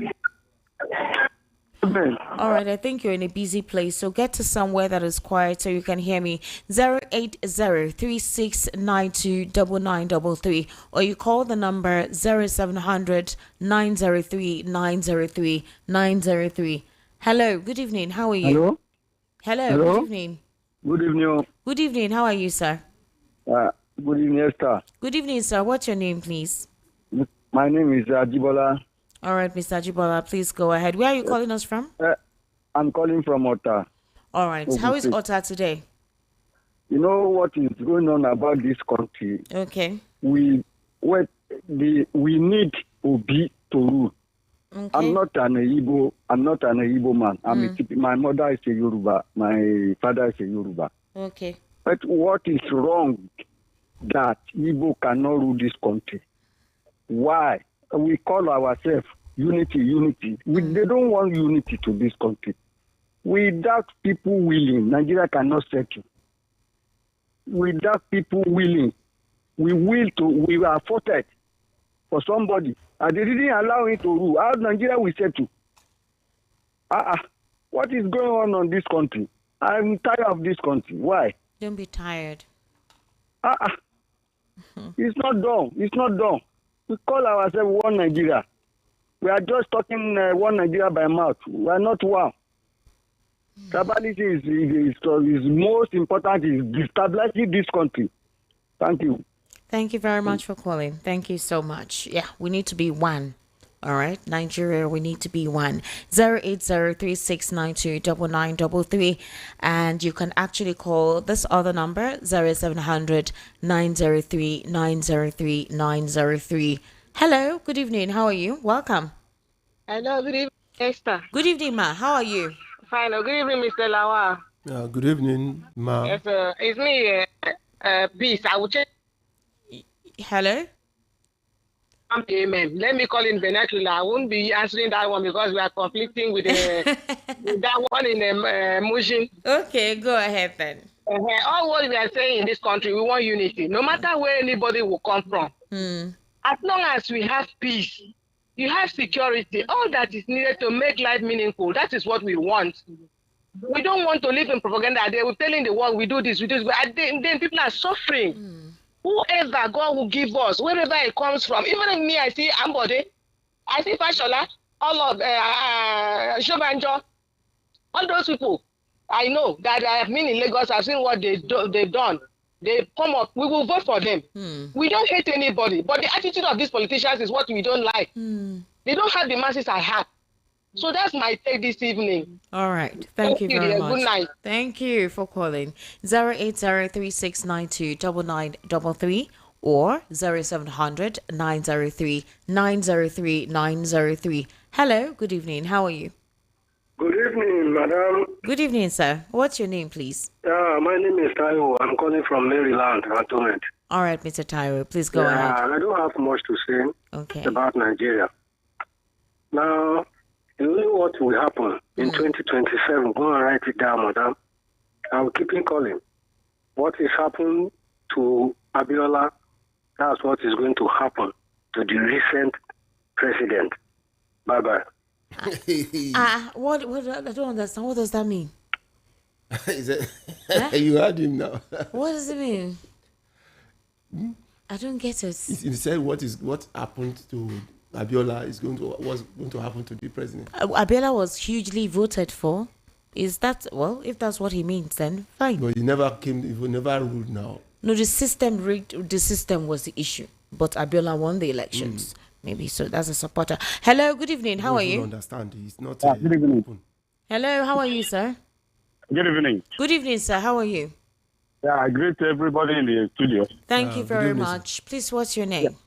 All right, I think you're in a busy place, so get to somewhere that is quiet so you can hear me. 08036929933, or you call the number 0700-903-903-903. Hello, good evening. How are you? Hello. Hello. Good evening. Good evening. Good evening. How are you, sir? Good evening, Esther. Good evening, sir. What's your name, please? My name is Ajibola. All right, Mr. Ajibola, please go ahead. Where are you calling us from? I'm calling from Ota. All right. How is Ota today? You know what is going on about this country? Okay. We need Obi to rule. Okay. I'm not an Igbo man. My mother is a Yoruba. My father is a Yoruba. Okay. But what is wrong that Igbo cannot rule this country? Why? We call ourselves unity. They don't want unity to this country. Without people willing, Nigeria cannot settle. Without people willing, we are voted for somebody, and they didn't allow it to rule. How Nigeria will settle? What is going on this country? I'm tired of this country. Why? Don't be tired. It's not done. It's not done. We call ourselves one Nigeria. We are just talking one Nigeria by mouth. We are not one. Stability is most important, is destabilizing this country. Thank you. Thank you very much for calling. Thank you so much. Yeah, we need to be one. All right, Nigeria, we need to be one. 08036929933, and you can actually call this other number 0700-903-903-903. Hello, good evening. How are you? Welcome. Hello, good evening, Esther. Good evening, ma. How are you? Fine. Good evening, Mr. Lawa. Good evening, ma. Yes, it's me, Peace. I will check. Hello. Amen. Let me call in vernacular. I won't be answering that one because we are conflicting with, with that one in motion. Okay, go ahead then. All what we are saying in this country, we want unity. No matter where anybody will come from. As long as we have peace, you have security, all that is needed to make life meaningful. That is what we want. We don't want to live in propaganda. They were telling the world, we do this, but then people are suffering. Whoever God will give us, wherever it comes from, even if me, I see Ambode, I see Fashola, all of Shobanjo, all those people, I know that I have been in Lagos, I've seen what they've done. They come up, we will vote for them. We don't hate anybody, but the attitude of these politicians is what we don't like. They don't have the masses I have. So that's my take this evening. All right. Thank you very much. Good night. Thank you for calling. 08036929933 or 0700-903-903-903. Hello. Good evening. How are you? Good evening, madam. Good evening, sir. What's your name, please? My name is Taiwo. I'm calling from Maryland, Cantonment. All right, Mr. Taiwo. Please go ahead. I don't have much to say about Nigeria. Now, you know what will happen in 2027? Go and write it down, madam. I'll keep on calling. What is happening to Abiola, that's what is going to happen to the recent president. Bye-bye. What? I don't understand. What does that mean? You heard him now. What does it mean? I don't get it. He said what happened to Abiola was going to happen to the president. Abiola was hugely voted for. Is that, well, if that's what he means, then fine. But he never ruled now. No, the system rigged. The system was the issue. But Abiola won the elections. Maybe so. That's a supporter. Hello, good evening. How are you? I understand. He's not. Good evening. Open. Hello, how are you, sir? Good evening. Good evening, sir. How are you? Yeah, I greet everybody in the studio. Thank you very much. Please, what's your name?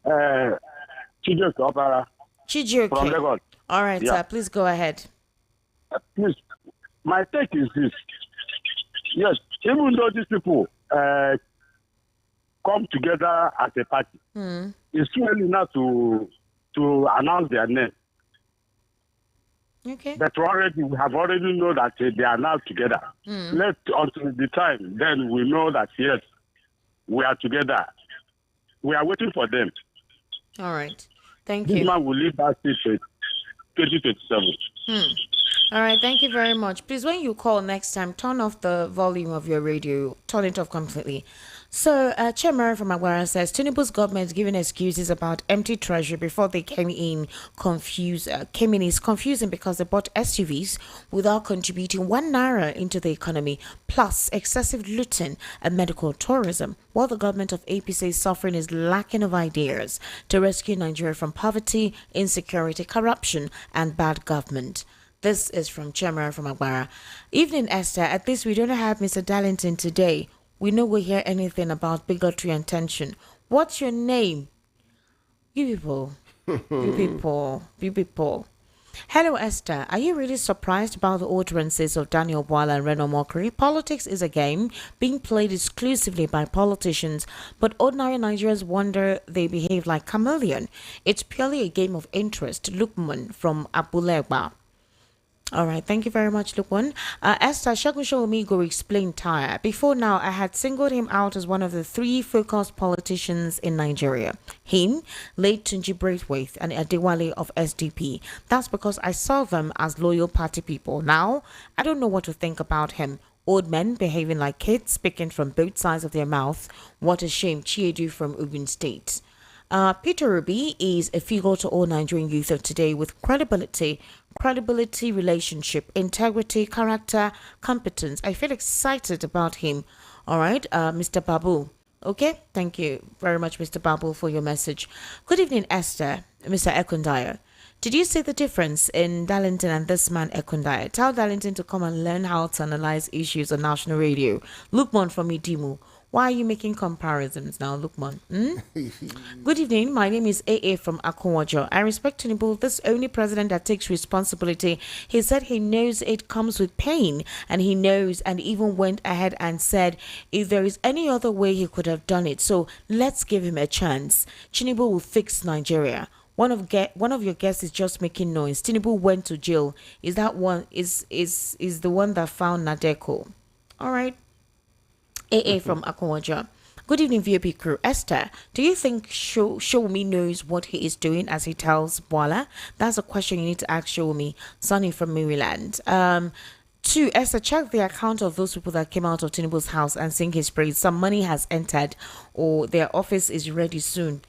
Chijioke Opara. Chijioke. From Lagos. All right, sir. Please go ahead. Please, my take is this. Yes, even though these people come together as a party, it's too early now to announce their name. Okay. But we have already know that they are now together. Let until the time, then we know that yes, we are together. We are waiting for them. All right. Thank This you. man will leave that state 2027. All right. Thank you very much. Please, when you call next time, turn off the volume of your radio. Turn it off completely. So, Chairman from Aguara says Tinubu's government giving excuses about empty treasury before they came in is confusing because they bought SUVs without contributing 1 naira into the economy, plus excessive looting and medical tourism. While the government of APC is suffering is lacking of ideas to rescue Nigeria from poverty, insecurity, corruption, and bad government. This is from Chairman from Aguara. Evening, Esther. At least we don't have Mr. Darlington today. We know we hear anything about bigotry and tension. What's your name? You people. You people. Hello, Esther. Are you really surprised about the utterances of Daniel Bwala and Reno Mokri? Politics is a game being played exclusively by politicians, but ordinary Nigerians wonder they behave like chameleon. It's purely a game of interest. Lukman from Abulegba. All right, thank you very much, Lukman. Esther Shagunshomigo explained tire. Before now, I had singled him out as one of the 3 focused politicians in Nigeria. Him, late Tunji Braithwaite, and Adewale of SDP. That's because I saw them as loyal party people. Now, I don't know what to think about him. Old men behaving like kids, speaking from both sides of their mouth. What a shame. Chiedu from Ogun State. Peter Ruby is a figure to all Nigerian youth of today with credibility, relationship, integrity, character, competence. I feel excited about him. All right, Mr. Babu. Okay, thank you very much, Mr. Babu, for your message. Good evening, Esther, Mr. Ekundayo. Did you see the difference in Darlington and this man, Ekundayo? Tell Darlington to come and learn how to analyze issues on national radio. Lukman from Idimu. Why are you making comparisons now, Lukman? Good evening. My name is AA from Akonwajo. I respect Tinubu, this only president that takes responsibility. He said he knows it comes with pain, and he knows and even went ahead and said if there is any other way he could have done it. So let's give him a chance. Tinubu will fix Nigeria. One of your guests is just making noise. Tinubu went to jail. Is that one is the one that found Nadeko? All right. AA from Akonwaja. Good evening, VOP crew. Esther, do you think Show-Me knows what he is doing as he tells Bwala? That's a question you need to ask Show-Me. Sonny from Maryland. 2, Esther, check the account of those people that came out of Tinubu's house and sing his praise. Some money has entered or their office is ready soon.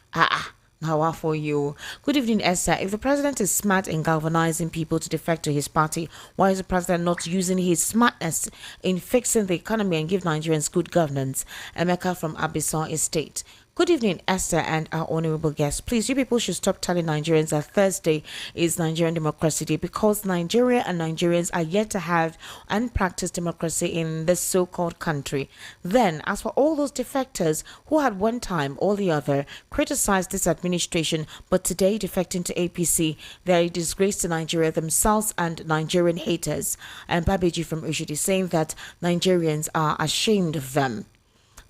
Now for you. Good evening, Esther. If the president is smart in galvanizing people to defect to his party, why is the president not using his smartness in fixing the economy and give Nigerians good governance? Emeka from Abison Estate. Good evening, Esther and our honorable guests. Please, you people should stop telling Nigerians that Thursday is Nigerian Democracy Day because Nigeria and Nigerians are yet to have and practice democracy in this so-called country. Then, as for all those defectors who had one time or the other criticized this administration, but today defecting to APC, they are a disgrace to Nigeria themselves and Nigerian haters. And Babeji from Ushidi saying that Nigerians are ashamed of them.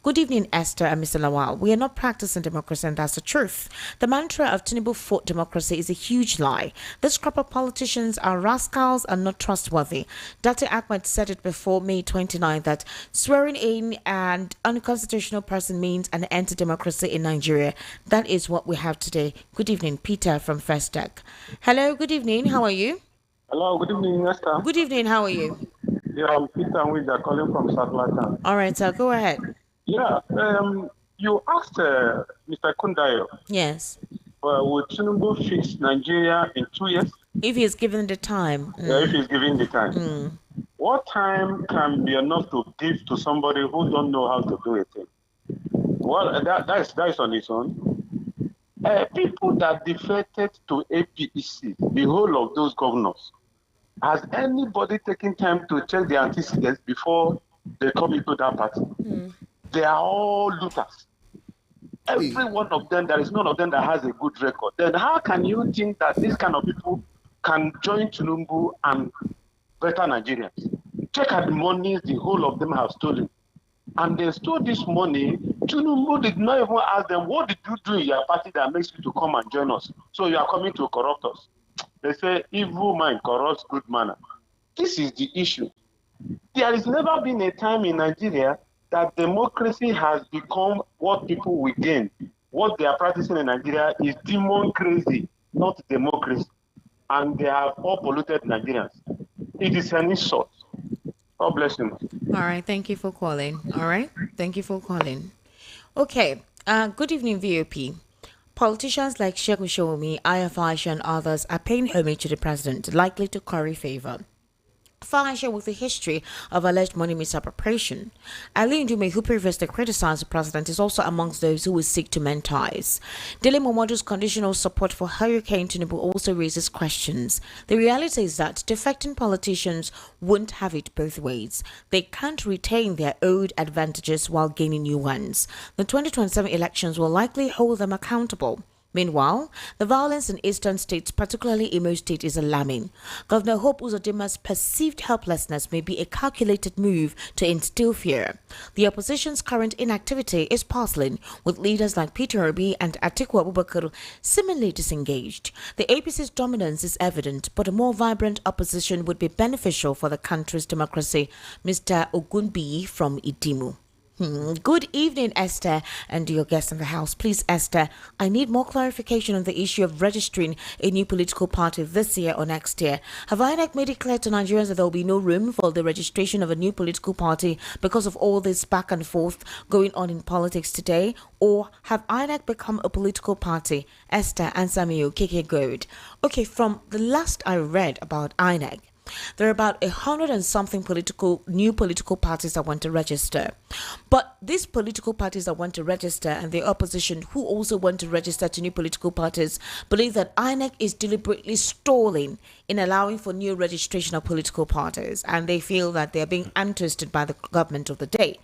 Good evening, Esther and Mr. Lawal. We are not practicing democracy, and that's the truth. The mantra of Tinubu fought democracy is a huge lie. This crop of politicians are rascals and not trustworthy. Dr. Ahmed said it before May 29 that swearing in an unconstitutional person means an end to democracy in Nigeria. That is what we have today. Good evening, Peter from First Deck. Hello, good evening. How are you? Hello, good evening, Esther. Good evening. How are you? Yeah, I'm Peter and we are calling from South Latin. All right, sir. Go ahead. Yeah, you asked Mr. Kundayo. Yes. Would Tinubu fix Nigeria in 2 years? If he is given the time. Yeah, if he's given the time. What time can be enough to give to somebody who don't know how to do a thing? Well, that is on its own. People that defected to APC, the whole of those governors, has anybody taken time to check the antecedents before they come into that party? They are all looters. Every one of them, there is none of them that has a good record. Then how can you think that these kind of people can join Tinubu and better Nigerians? Check out the monies the whole of them have stolen. And they stole this money. Tinubu did not even ask them, what did you do in your party that makes you to come and join us? So you are coming to corrupt us. They say evil mind corrupts good manner. This is the issue. There has never been a time in Nigeria that democracy has become what people will gain. What they are practicing in Nigeria is demon crazy, not democracy. And they have all polluted Nigerians. It is an insult. God bless you. All right. Thank you for calling. All right. Thank you for calling. Okay. Good evening, VOP. Politicians like Sheikh Shomi, Ayafash, and others are paying homage to the president, likely to curry favor. Fahisha with a history of alleged money misappropriation. Ali Ndume, who previously criticized the president, is also amongst those who will seek to mend ties. Dele Momodu's conditional support for Hurricane Tinubu also raises questions. The reality is that defecting politicians won't have it both ways. They can't retain their old advantages while gaining new ones. The 2027 elections will likely hold them accountable. Meanwhile, the violence in eastern states, particularly Imo State, is alarming. Governor Hope Uzodima's perceived helplessness may be a calculated move to instill fear. The opposition's current inactivity is puzzling, with leaders like Peter Obi and Atiku Abubakar seemingly disengaged. The APC's dominance is evident, but a more vibrant opposition would be beneficial for the country's democracy. Mr. Ogunbi from Idimu. Good evening, Esther, and your guest in the house. Please, Esther, I need more clarification on the issue of registering a new political party this year or next year. Have INEC made it clear to Nigerians that there will be no room for the registration of a new political party because of all this back and forth going on in politics today? Or have INEC become a political party? Esther, answer me, KK Gold. Okay, from the last I read about INEC, there are about 100 and something new political parties that want to register. But these political parties that want to register and the opposition who also want to register to new political parties believe that INEC is deliberately stalling in allowing for new registration of political parties, and they feel that they are being untwisted by the government of the day.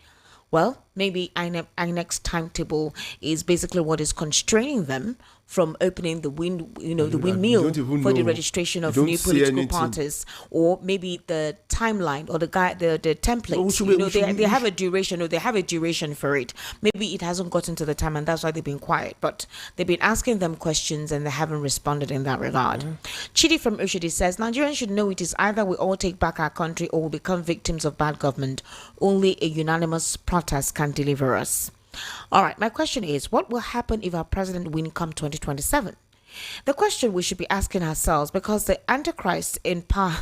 Well, maybe INEC's timetable is basically what is constraining them from opening the windmill for the registration of new political parties, or maybe the timeline or the template. They have a duration, or they have a duration for it. Maybe it hasn't gotten to the time, and that's why they've been quiet. But they've been asking them questions, and they haven't responded in that regard. Chidi from Ushidi says Nigerians should know it is either we all take back our country or we become victims of bad government. Only a unanimous protest can deliver us. All right, my question is, what will happen if our president win come 2027? The question we should be asking ourselves, because the Antichrist in power,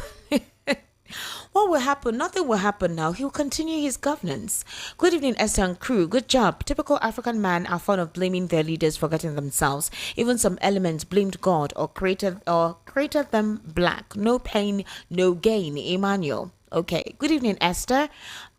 what will happen? Nothing will happen now. He will continue his governance. Good evening, Esther and crew. Good job. Typical African men are fond of blaming their leaders, forgetting themselves. Even some elements blamed God or created them black. No pain, no gain. Emmanuel. Okay. Good evening, Esther.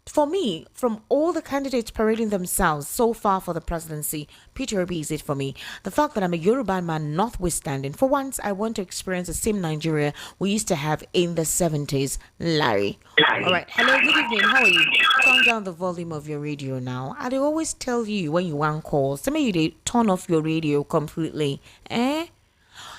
For me, from all the candidates parading themselves so far for the presidency, Peter Obi is it for me. The fact that I'm a Yoruba man notwithstanding, for once I want to experience the same Nigeria we used to have in the 70s. Larry. All right. Hello, good evening. How are you? Turn down the volume of your radio now. I always tell you when you want calls, some of you they turn off your radio completely.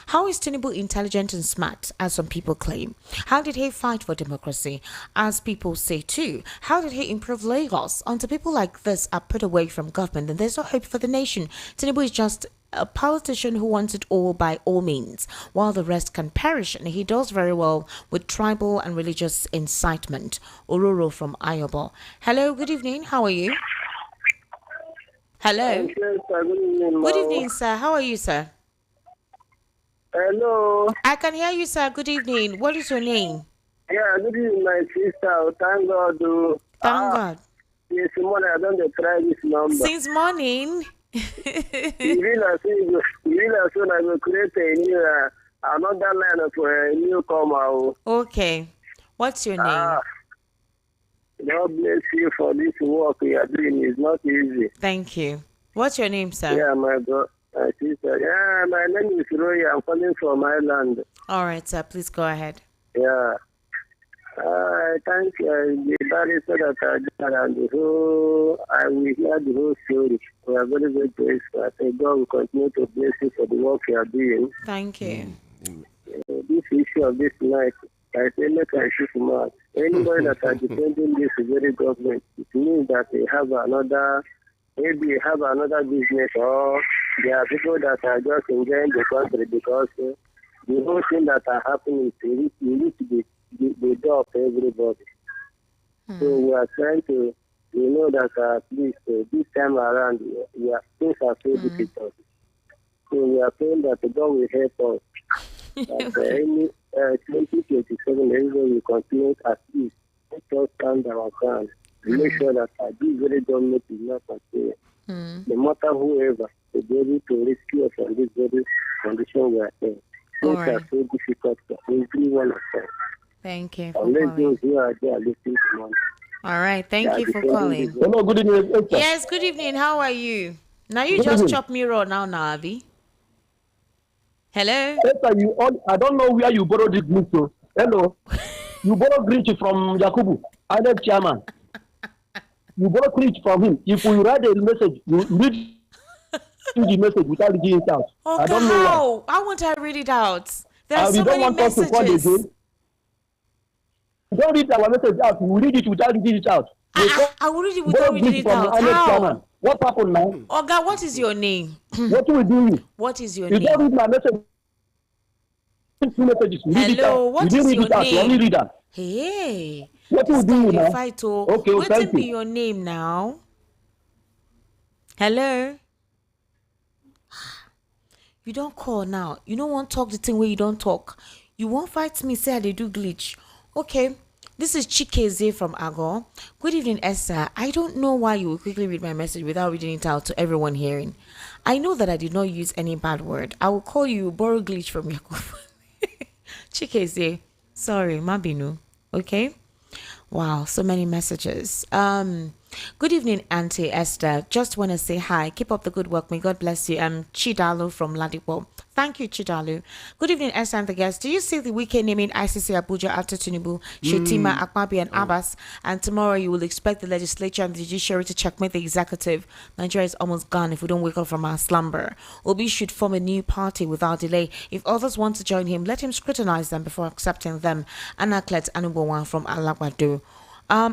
How is Tinubu intelligent and smart, as some people claim? How did he fight for democracy, as people say too? How did he improve Lagos? Until people like this are put away from government, then there's no hope for the nation. Tinubu is just a politician who wants it all by all means, while the rest can perish, and he does very well with tribal and religious incitement. Ororo from Ayobo. Hello, good evening. How are you? Hello. Good evening, sir. How are you, sir? Hello. I can hear you, sir. Good evening. What is your name? Yeah, good evening, my sister. Thank God. Thank God. Yes, morning. I don't try this number. Since morning. You realize soon I will create a new another line for a newcomer. Okay. What's your name? God bless you for this work you are doing. It's not easy. Thank you. What's your name, sir? Yeah, my sister. Yeah, my name is Roy. I'm calling from Ireland. All right, sir. Please go ahead. Yeah. I thank the barrister that I did and the whole, I will hear the whole story. We are very, very grateful. I say God will continue to bless you for the work you are doing. Thank you. This issue of this night, I say, make I shoot mad. Anybody that are defending this very government, it means that they have another, maybe have another business, or there are people that are just enjoying the country because the whole thing that are happening is you need to be the door for everybody. So we are trying to, that at least this time around, things are so difficult. So we are praying that God will help us. That any 2027, everybody will continue at least. Let us stand our ground. Make sure that this very government is not continue. No matter whoever, to be able to rescue us from this very condition we are in. Things are so difficult for everyone of us. Thank you for calling. All right, thank you for calling. Hello, good evening. Yes, good evening. How are you? Now you just chop me raw now, Navi. Hello? I don't know where you borrowed this glitch from. Hello? You borrowed glitch from Yakubu, Alex Chairman. You borrowed glitch from him. If you write a message, you read the message without reading it out. Okay, I don't know why. How won't I read it out? There are so we don't many want messages. Us to call again. Don't read our message out. We read it without reading it out. I will read it without reading it out. How? What happened now? Oga, what is your name? What will we do? What is your name? You don't read my message. Two messages. Hello, what is your name? You only read that. Hey. What will we do now? Okay, what will be your name now? Hello? You don't call now. You don't want to talk the thing where you don't talk. You won't fight me, say they do glitch. Okay. This is Chikeze from Agor. Good evening, Esther. I don't know why you will quickly read my message without reading it out to everyone hearing. I know that I did not use any bad word. I will call you borrow glitch from Yakov. Chikeze. Sorry, Mabinu. Okay? Wow, so many messages. Good evening, Auntie Esther. Just want to say hi. Keep up the good work. May God bless you. I'm Chidalu from Ladipo. Thank you, Chidalu. Good evening, Esther and the guests. Do you see the weekend naming ICC Abuja after Tinubu, Shetima, Akmabi, and Abbas? And tomorrow you will expect the legislature and the judiciary to checkmate the executive. Nigeria is almost gone if we don't wake up from our slumber. Obi should form a new party without delay. If others want to join him, let him scrutinize them before accepting them. Anaklet Anubawan from Alagbado.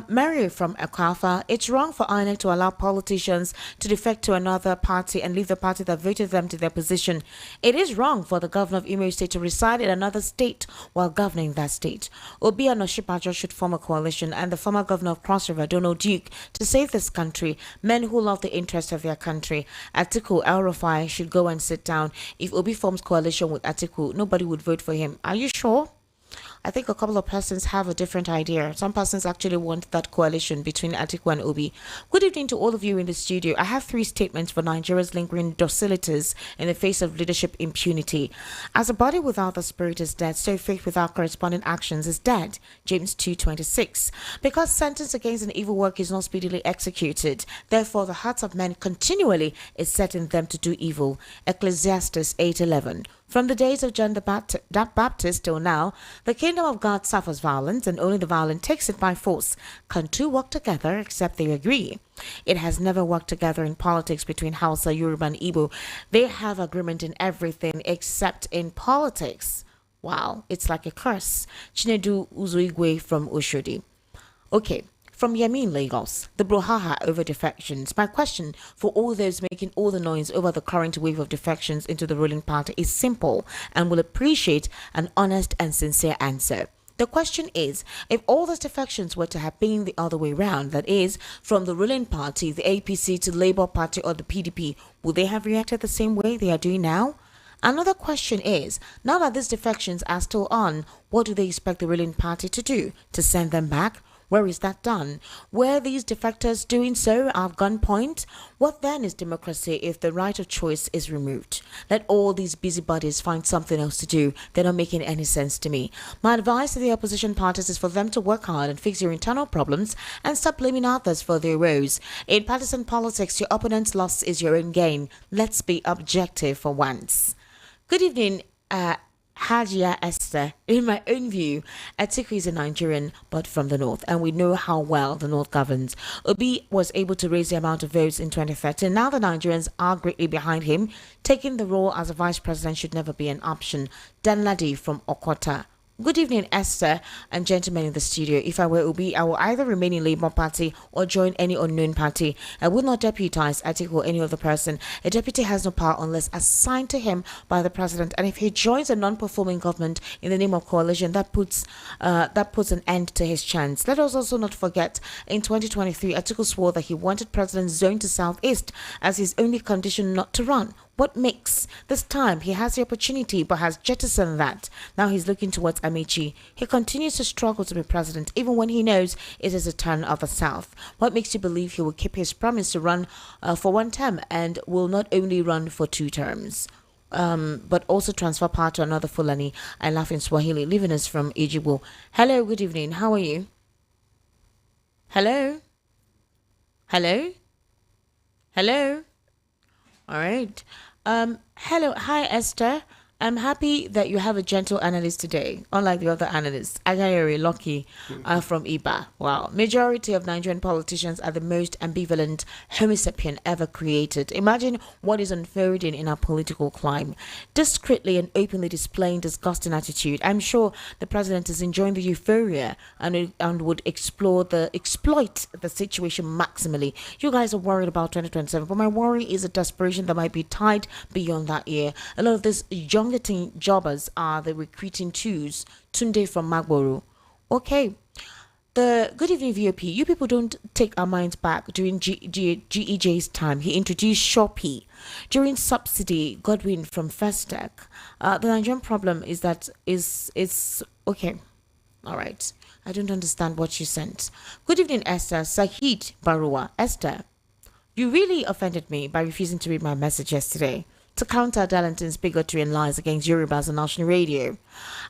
Mary from Akafa, it's wrong for INEC to allow politicians to defect to another party and leave the party that voted them to their position. It is wrong for the governor of Imo State to reside in another state while governing that state. Obi and Oshibajo should form a coalition, and the former governor of Cross River, Donald Duke, to save this country, men who love the interest of their country. Atiku El-Rufai should go and sit down. If Obi forms coalition with Atiku, nobody would vote for him. Are you sure? I think a couple of persons have a different idea. Some persons actually want that coalition between Atiku and Obi. Good evening to all of you in the studio. I have 3 statements for Nigeria's lingering docilities in the face of leadership impunity. As a body without the spirit is dead, so faith without corresponding actions is dead. James 2:26. Because sentence against an evil work is not speedily executed, therefore the hearts of men continually is set in them to do evil. Ecclesiastes 8:11. From the days of John the Baptist till now, the kingdom of God suffers violence, and only the violent takes it by force. Can two work together except they agree? It has never worked together in politics between Hausa, Yoruba, and Igbo. They have agreement in everything except in politics. Wow, it's like a curse. Chinedu Uzuigwe from Oshodi. Okay. From Yamin, Lagos, the brouhaha over defections. My question for all those making all the noise over the current wave of defections into the ruling party is simple and will appreciate an honest and sincere answer. The question is, if all those defections were to have been the other way round, that is, from the ruling party, the APC, to Labour Party or the PDP, would they have reacted the same way they are doing now? Another question is, now that these defections are still on, what do they expect the ruling party to do? To send them back? Where is that done? Were these defectors doing so at gunpoint? What then is democracy if the right of choice is removed? Let all these busybodies find something else to do. They're not making any sense to me. My advice to the opposition parties is for them to work hard and fix your internal problems and stop blaming others for their woes. In partisan politics, your opponent's loss is your own gain. Let's be objective for once. Good evening, Hajia Esther. In my own view, Atiku is a Nigerian, but from the north, and we know how well the north governs. Obi was able to raise the amount of votes in 2013. Now the Nigerians are greatly behind him. Taking the role as a vice president should never be an option. Danladi from Okota. Good evening, Esther and gentlemen in the studio. If I were Obi, I will either remain in Labour Party or join any unknown party. I would not deputize Atiku or any other person. A deputy has no power unless assigned to him by the president. And if he joins a non-performing government in the name of coalition, that puts an end to his chance. Let us also not forget, in 2023, Atiku swore that he wanted President Zone to Southeast as his only condition not to run. What makes? This time he has the opportunity but has jettisoned that. Now he's looking towards Amici. He continues to struggle to be president even when he knows it is a turn of the South. What makes you believe he will keep his promise to run for one term and will not only run for 2 terms? But also transfer power to another Fulani? I laugh in Swahili. Leaving us from Ejibo. Hello, good evening. How are you? Hello? Hello? Hello? All right. Hello. Hi, Esther. I'm happy that you have a gentle analyst today, unlike the other analysts. Agayori Lucky from IBA. Wow. Majority of Nigerian politicians are the most ambivalent Homo sapien ever created. Imagine what is unfolding in our political climate. Discreetly and openly displaying disgusting attitude. I'm sure the president is enjoying the euphoria and would exploit the situation maximally. You guys are worried about 2027, but my worry is a desperation that might be tied beyond that year. A lot of this young jobbers are the recruiting tools. Tunde from Magboro. Okay. The good evening VOP. You people don't take our minds back. During GEJ's time, he introduced Shopee. During subsidy, Godwin from Festec. The Nigerian problem is that is okay. All right. I don't understand what you sent. Good evening, Esther. Sahid Barua. Esther, you really offended me by refusing to read my message yesterday to counter Darlington's bigotry and lies against Yorubas on national radio.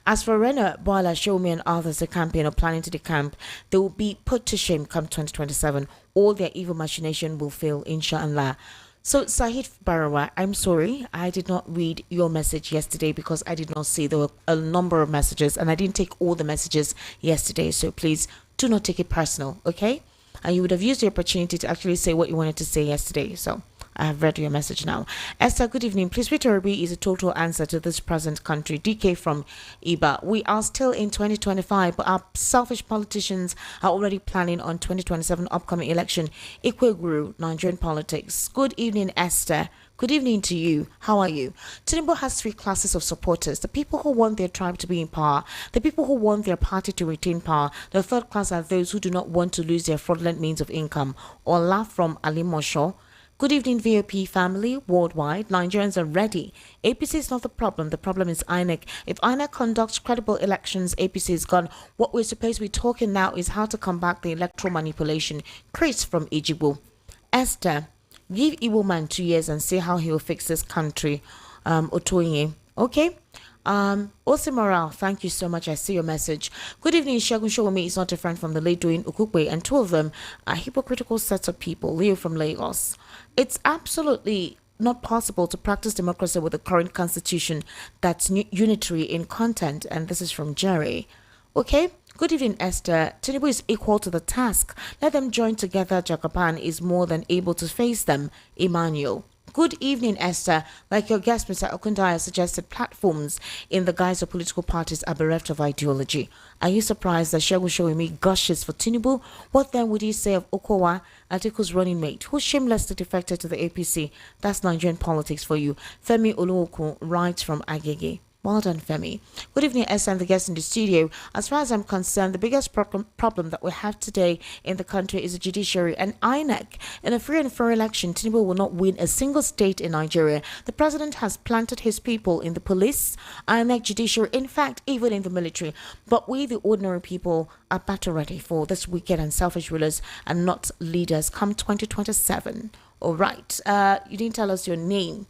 As for Rena, Bola, Shomi and others who campaign or planning to decamp, they will be put to shame come 2027. All their evil machination will fail, inshallah. So, Sahid Barawa, I'm sorry, I did not read your message yesterday because I did not see. There were a number of messages and I didn't take all the messages yesterday. So please do not take it personal, okay? And you would have used the opportunity to actually say what you wanted to say yesterday. So I have read your message now. Esther, good evening. Please, Obi is a total answer to this present country. DK from Iba. We are still in 2025, but our selfish politicians are already planning on 2027 upcoming election. Ikweguru, Nigerian politics. Good evening, Esther. Good evening to you. How are you? Tinubu has 3 classes of supporters. The people who want their tribe to be in power, the people who want their party to retain power. The third class are those who do not want to lose their fraudulent means of income. Ola from Ali Mosho. Good evening, VOP family worldwide. Nigerians are ready. APC is not the problem. The problem is INEC. If INEC conducts credible elections, APC is gone. What we're supposed to be talking now is how to combat the electoral manipulation. Chris from Ijibu. Esther, give Igbo man 2 years and see how he will fix this country. Otoye. Okay? Osimora, thank you so much. I see your message. Good evening. Shagun Showome is not different from the late doing Ukukwe, and 2 of them are hypocritical sets of people. Leo from Lagos. It's absolutely not possible to practice democracy with the current constitution that's unitary in content. And this is from Jerry. Okay. Good evening, Esther. Tinubu is equal to the task. Let them join together. Jagaban is more than able to face them. Emmanuel. Good evening, Esther. Like your guest, Mr. Okundaya suggested, platforms in the guise of political parties are bereft of ideology. Are you surprised that Shehu Showemi gushes for Tinubu? What then would you say of Okowa, Atiku's running mate, who shamelessly defected to the APC? That's Nigerian politics for you. Femi Oluoku writes from Agege. Well done, Femi. Good evening, Esther and the guests in the studio. As far as I'm concerned, the biggest problem that we have today in the country is the judiciary and INEC. In a free and fair election, Tinubu will not win a single state in Nigeria. The president has planted his people in the police, INEC, judiciary, in fact, even in the military. But we, the ordinary people, are battle ready for this wicked and selfish rulers and not leaders come 2027. All right. You didn't tell us your name.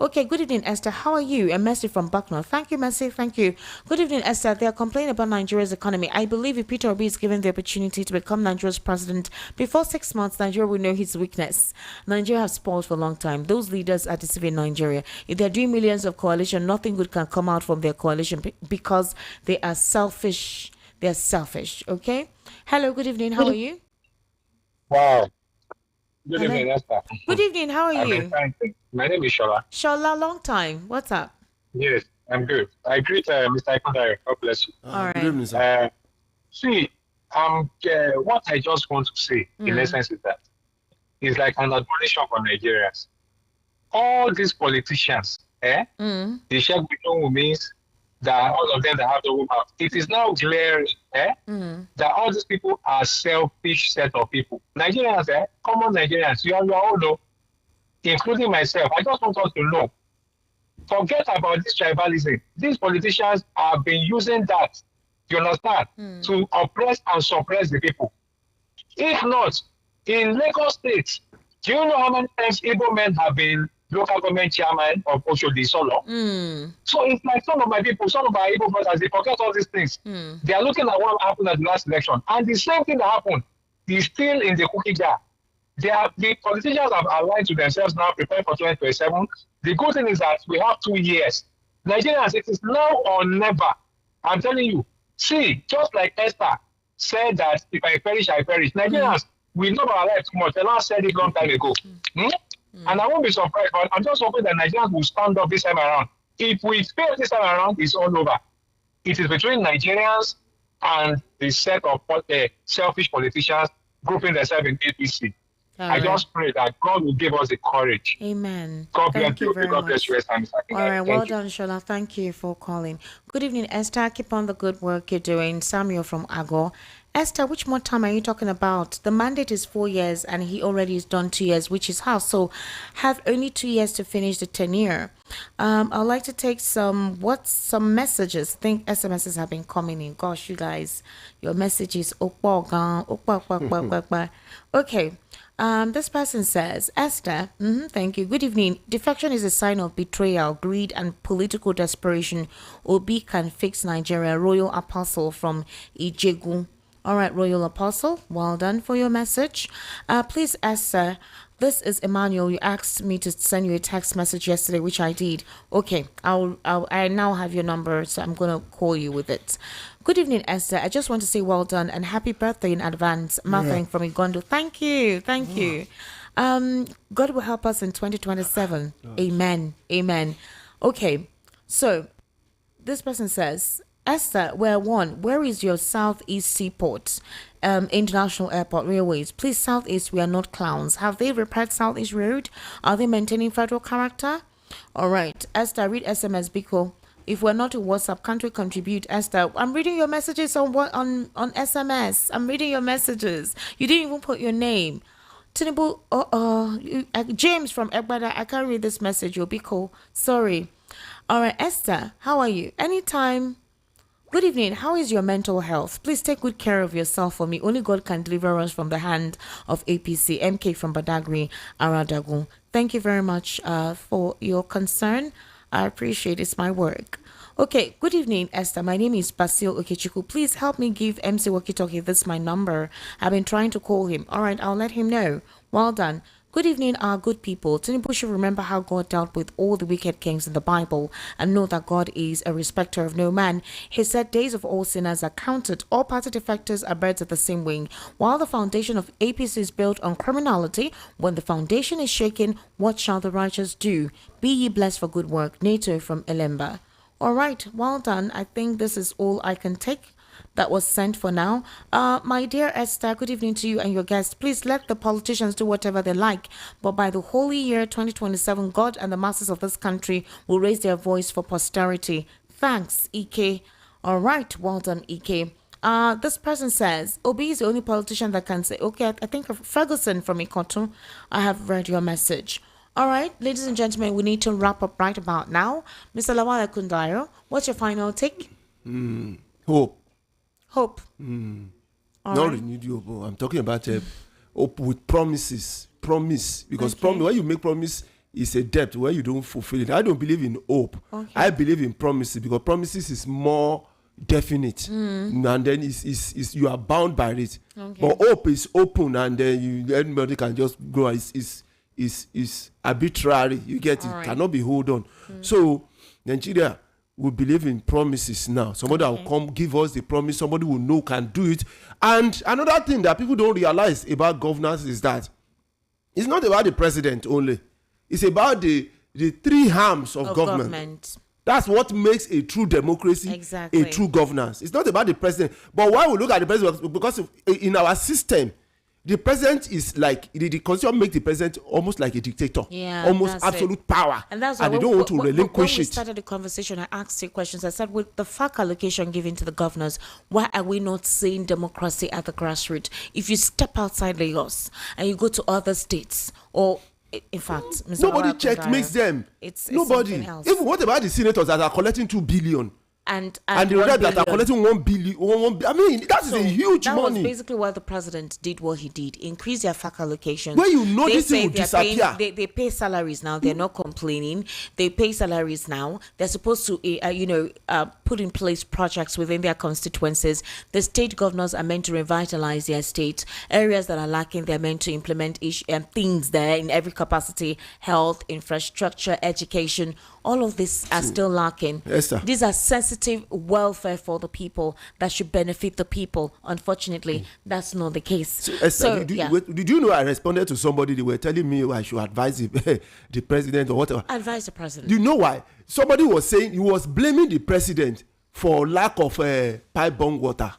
Okay, good evening, Esther. How are you? A Mercy from Bucknell. Thank you, Mercy. Thank you. Good evening, Esther. They are complaining about Nigeria's economy. I believe if Peter Obi is given the opportunity to become Nigeria's president, before 6 months, Nigeria will know his weakness. Nigeria has spoiled for a long time. Those leaders are deceiving Nigeria. If they're doing millions of coalition, nothing good can come out from their coalition because they are selfish. They're selfish, okay? Hello, good evening. How are you? Wow. Good evening, Esther. Good evening. How are you? My name is Shola. Shola, long time. What's up? Yes, I'm good. I greet Mr. Ikondare. God bless you. All right. Good evening, sir. See, what I just want to say, in essence, is that it's like an admonition for Nigerians. All these politicians, the Sheikh Bitong means that all of them that have the woman, it is now glaring that all these people are selfish set of people. Nigerians, common Nigerians, you all know, including myself. I just want us to know. Forget about this tribalism. These politicians have been using that, you understand, to oppress and suppress the people. If not, in Lagos State, do you know how many times Igbo men have been local government chairman of Oshodi Solo? So it's like some of my people, some of our Igbo brothers, they forget all these things. They are looking at what happened at the last election. And the same thing that happened is still in the cookie jar. The politicians have aligned to themselves now, preparing for 2027. The good thing is that we have 2 years. Nigerians, it is now or never. I'm telling you. See, just like Esther said that if I perish, I perish. Nigerians, we know our life too much. The last said it long time ago. And I won't be surprised, but I'm just hoping that Nigerians will stand up this time around. If we fail this time around, it's all over. It is between Nigerians and the set of selfish politicians grouping themselves in APC. I just pray that God will give us the courage. Amen. God bless you. God bless you. All right. Well done, Shola. Thank you for calling. Good evening, Esther. Keep on the good work you're doing. Samuel from Ago. Esther, which more time are you talking about? The mandate is 4 years and he already has done 2 years, which is how? So have only 2 years to finish the tenure. I'd like to take some messages. I think SMSs have been coming in. Gosh, you guys, your messages. Okay. This person says, Esther, thank you. Good evening. Defection is a sign of betrayal, greed, and political desperation. Obi can fix Nigeria. Royal Apostle from Ijegu. All right, Royal Apostle, well done for your message. Please, Esther, this is Emmanuel. You asked me to send you a text message yesterday, which I did. Okay, I now have your number, so I'm going to call you with it. Good evening, Esther. I just want to say well done and happy birthday in advance. Martha from Igondo. Thank you. Thank you. God will help us in 2027. Amen. Amen. Okay, so this person says, Esther, where is your Southeast Seaport, International Airport Railways? Please, Southeast, we are not clowns. Have they repaired Southeast Road? Are they maintaining federal character? All right, Esther, read SMS Biko. If we're not in WhatsApp, can't we contribute? Esther, I'm reading your messages on SMS. I'm reading your messages. You didn't even put your name. Tinubu, James from Egbada, I can't read this message. You'll be cool. Sorry. All right, Esther, how are you? Anytime. Good evening. How is your mental health? Please take good care of yourself for me. Only God can deliver us from the hand of APC. MK from Badagry, Aradagun. Thank you very much for your concern. I appreciate it. It's my work. Okay. Good evening, Esther. My name is Basil Okechukwu. Please help me give MC Walkie Talkie. This is my number. I've been trying to call him. All right. I'll let him know. Well done. Good evening, our good people. Tinubu should remember how God dealt with all the wicked kings in the Bible and know that God is a respecter of no man. He said days of all sinners are counted. All party defectors are birds of the same wing. While the foundation of APC is built on criminality, when the foundation is shaken, what shall the righteous do? Be ye blessed for good work. NATO from Elemba. All right, well done. I think this is all I can take that was sent for now. My dear Esther, good evening to you and your guests. Please let the politicians do whatever they like, but by the holy year 2027, God and the masses of this country will raise their voice for posterity. Thanks, Ike. All right, well done, Ike. This person says, Obi is the only politician that can say, okay, I think of Ferguson from Ikoto. I have read your message. All right, ladies and gentlemen, we need to wrap up right about now. Mr. Lawal Ekundayo, what's your final take? Hope. Hope. Not renewed hope. I'm talking about hope with promises. Promise. Because when you make promise, it's a debt where you don't fulfill it. I don't believe in hope. I believe in promises because promises is more definite. And then is you are bound by it. But hope is open and then anybody can just grow. Is arbitrary. You get it. Cannot be hold on. So Nigeria, we believe in promises now. Somebody will come give us the promise. Somebody will know can do it. And another thing that people don't realize about governance is that it's not about the president only. It's about the three arms of government. That's what makes a true democracy, a true governance. It's not about the president. But why we look at the president, because in our system, the president is like the constitution makes the president almost like a dictator, almost absolute power, and that's why they don't want to relinquish it. When we started the conversation, I asked you questions. I said, with the FAC allocation given to the governors, why are we not seeing democracy at the grassroots? If you step outside Lagos and you go to other states, or in fact, nobody checkmates them. It's nobody. Even what about the senators that are collecting 2 billion? And the rest that are collecting 1 billion, I mean, that is a huge money. That was basically why the president did what he did: increase their FAC allocations. Where you know this thing will disappear. They pay salaries now. They're not complaining. They pay salaries now. They're supposed to, put in place projects within their constituencies. The state governors are meant to revitalize their state. Areas that are lacking, they're meant to implement things there in every capacity: health, infrastructure, education. All of this are still lacking. These are sensitive welfare for the people that should benefit the people. Unfortunately, that's not the case. So, did you know I responded to somebody? They were telling me I should advise the president or whatever. Advise the president. Do you know why? Somebody was saying he was blaming the president for lack of pipe bomb water.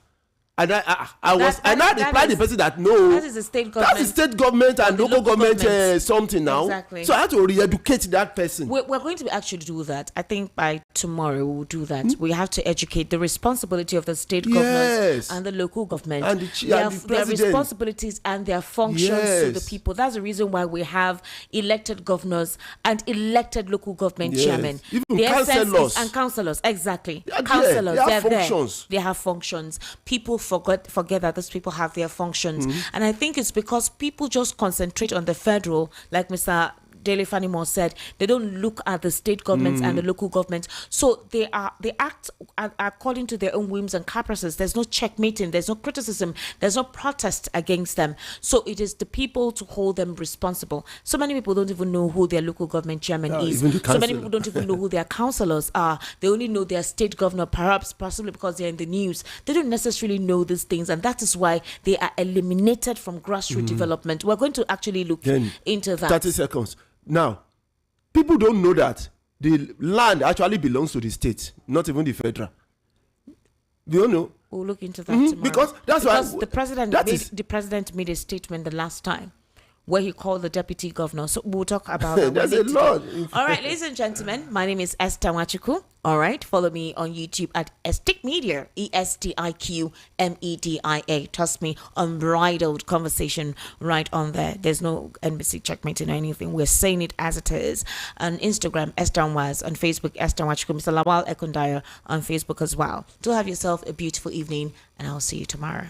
And I replied the person that no, that is the state government. That's the state government and local government something now. Exactly. So I had to re-educate that person. We're going to actually do that. I think by tomorrow we will do that. We have to educate the responsibility of the state government and the local government and their responsibilities and their functions to the people. That's the reason why we have elected governors and elected local government chairmen. Even councillors. Exactly. Councillors. They have functions. They have functions. People forget that those people have their functions. And I think it's because people just concentrate on the federal, like Mr. Dele Fanimo said. They don't look at the state governments and the local governments. So they act according to their own whims and caprices. There's no checkmating, there's no criticism, there's no protest against them. So it is the people to hold them responsible. So many people don't even know who their local government chairman is. So many people don't even know who their councillors are. They only know their state governor, possibly because they're in the news. They don't necessarily know these things, and that is why they are eliminated from grassroots development. We're going to actually look into that. 30 seconds. Now, people don't know that the land actually belongs to the state, not even the federal. Do you know? We'll look into that tomorrow. Because why the president made a statement the last time where he called the deputy governor. So we'll talk about that. There's a lot. All right, ladies and gentlemen, my name is Esther Wachuku. All right, follow me on YouTube at Estiq Media, ESTIQMEDIA. Trust me, unbridled conversation right on there. There's no NBC checkmating or anything. We're saying it as it is. On Instagram, Esther Nwaz. On Facebook, Esther Wachuku. Mr. Lawal Ekundayo on Facebook as well. Do have yourself a beautiful evening, and I'll see you tomorrow.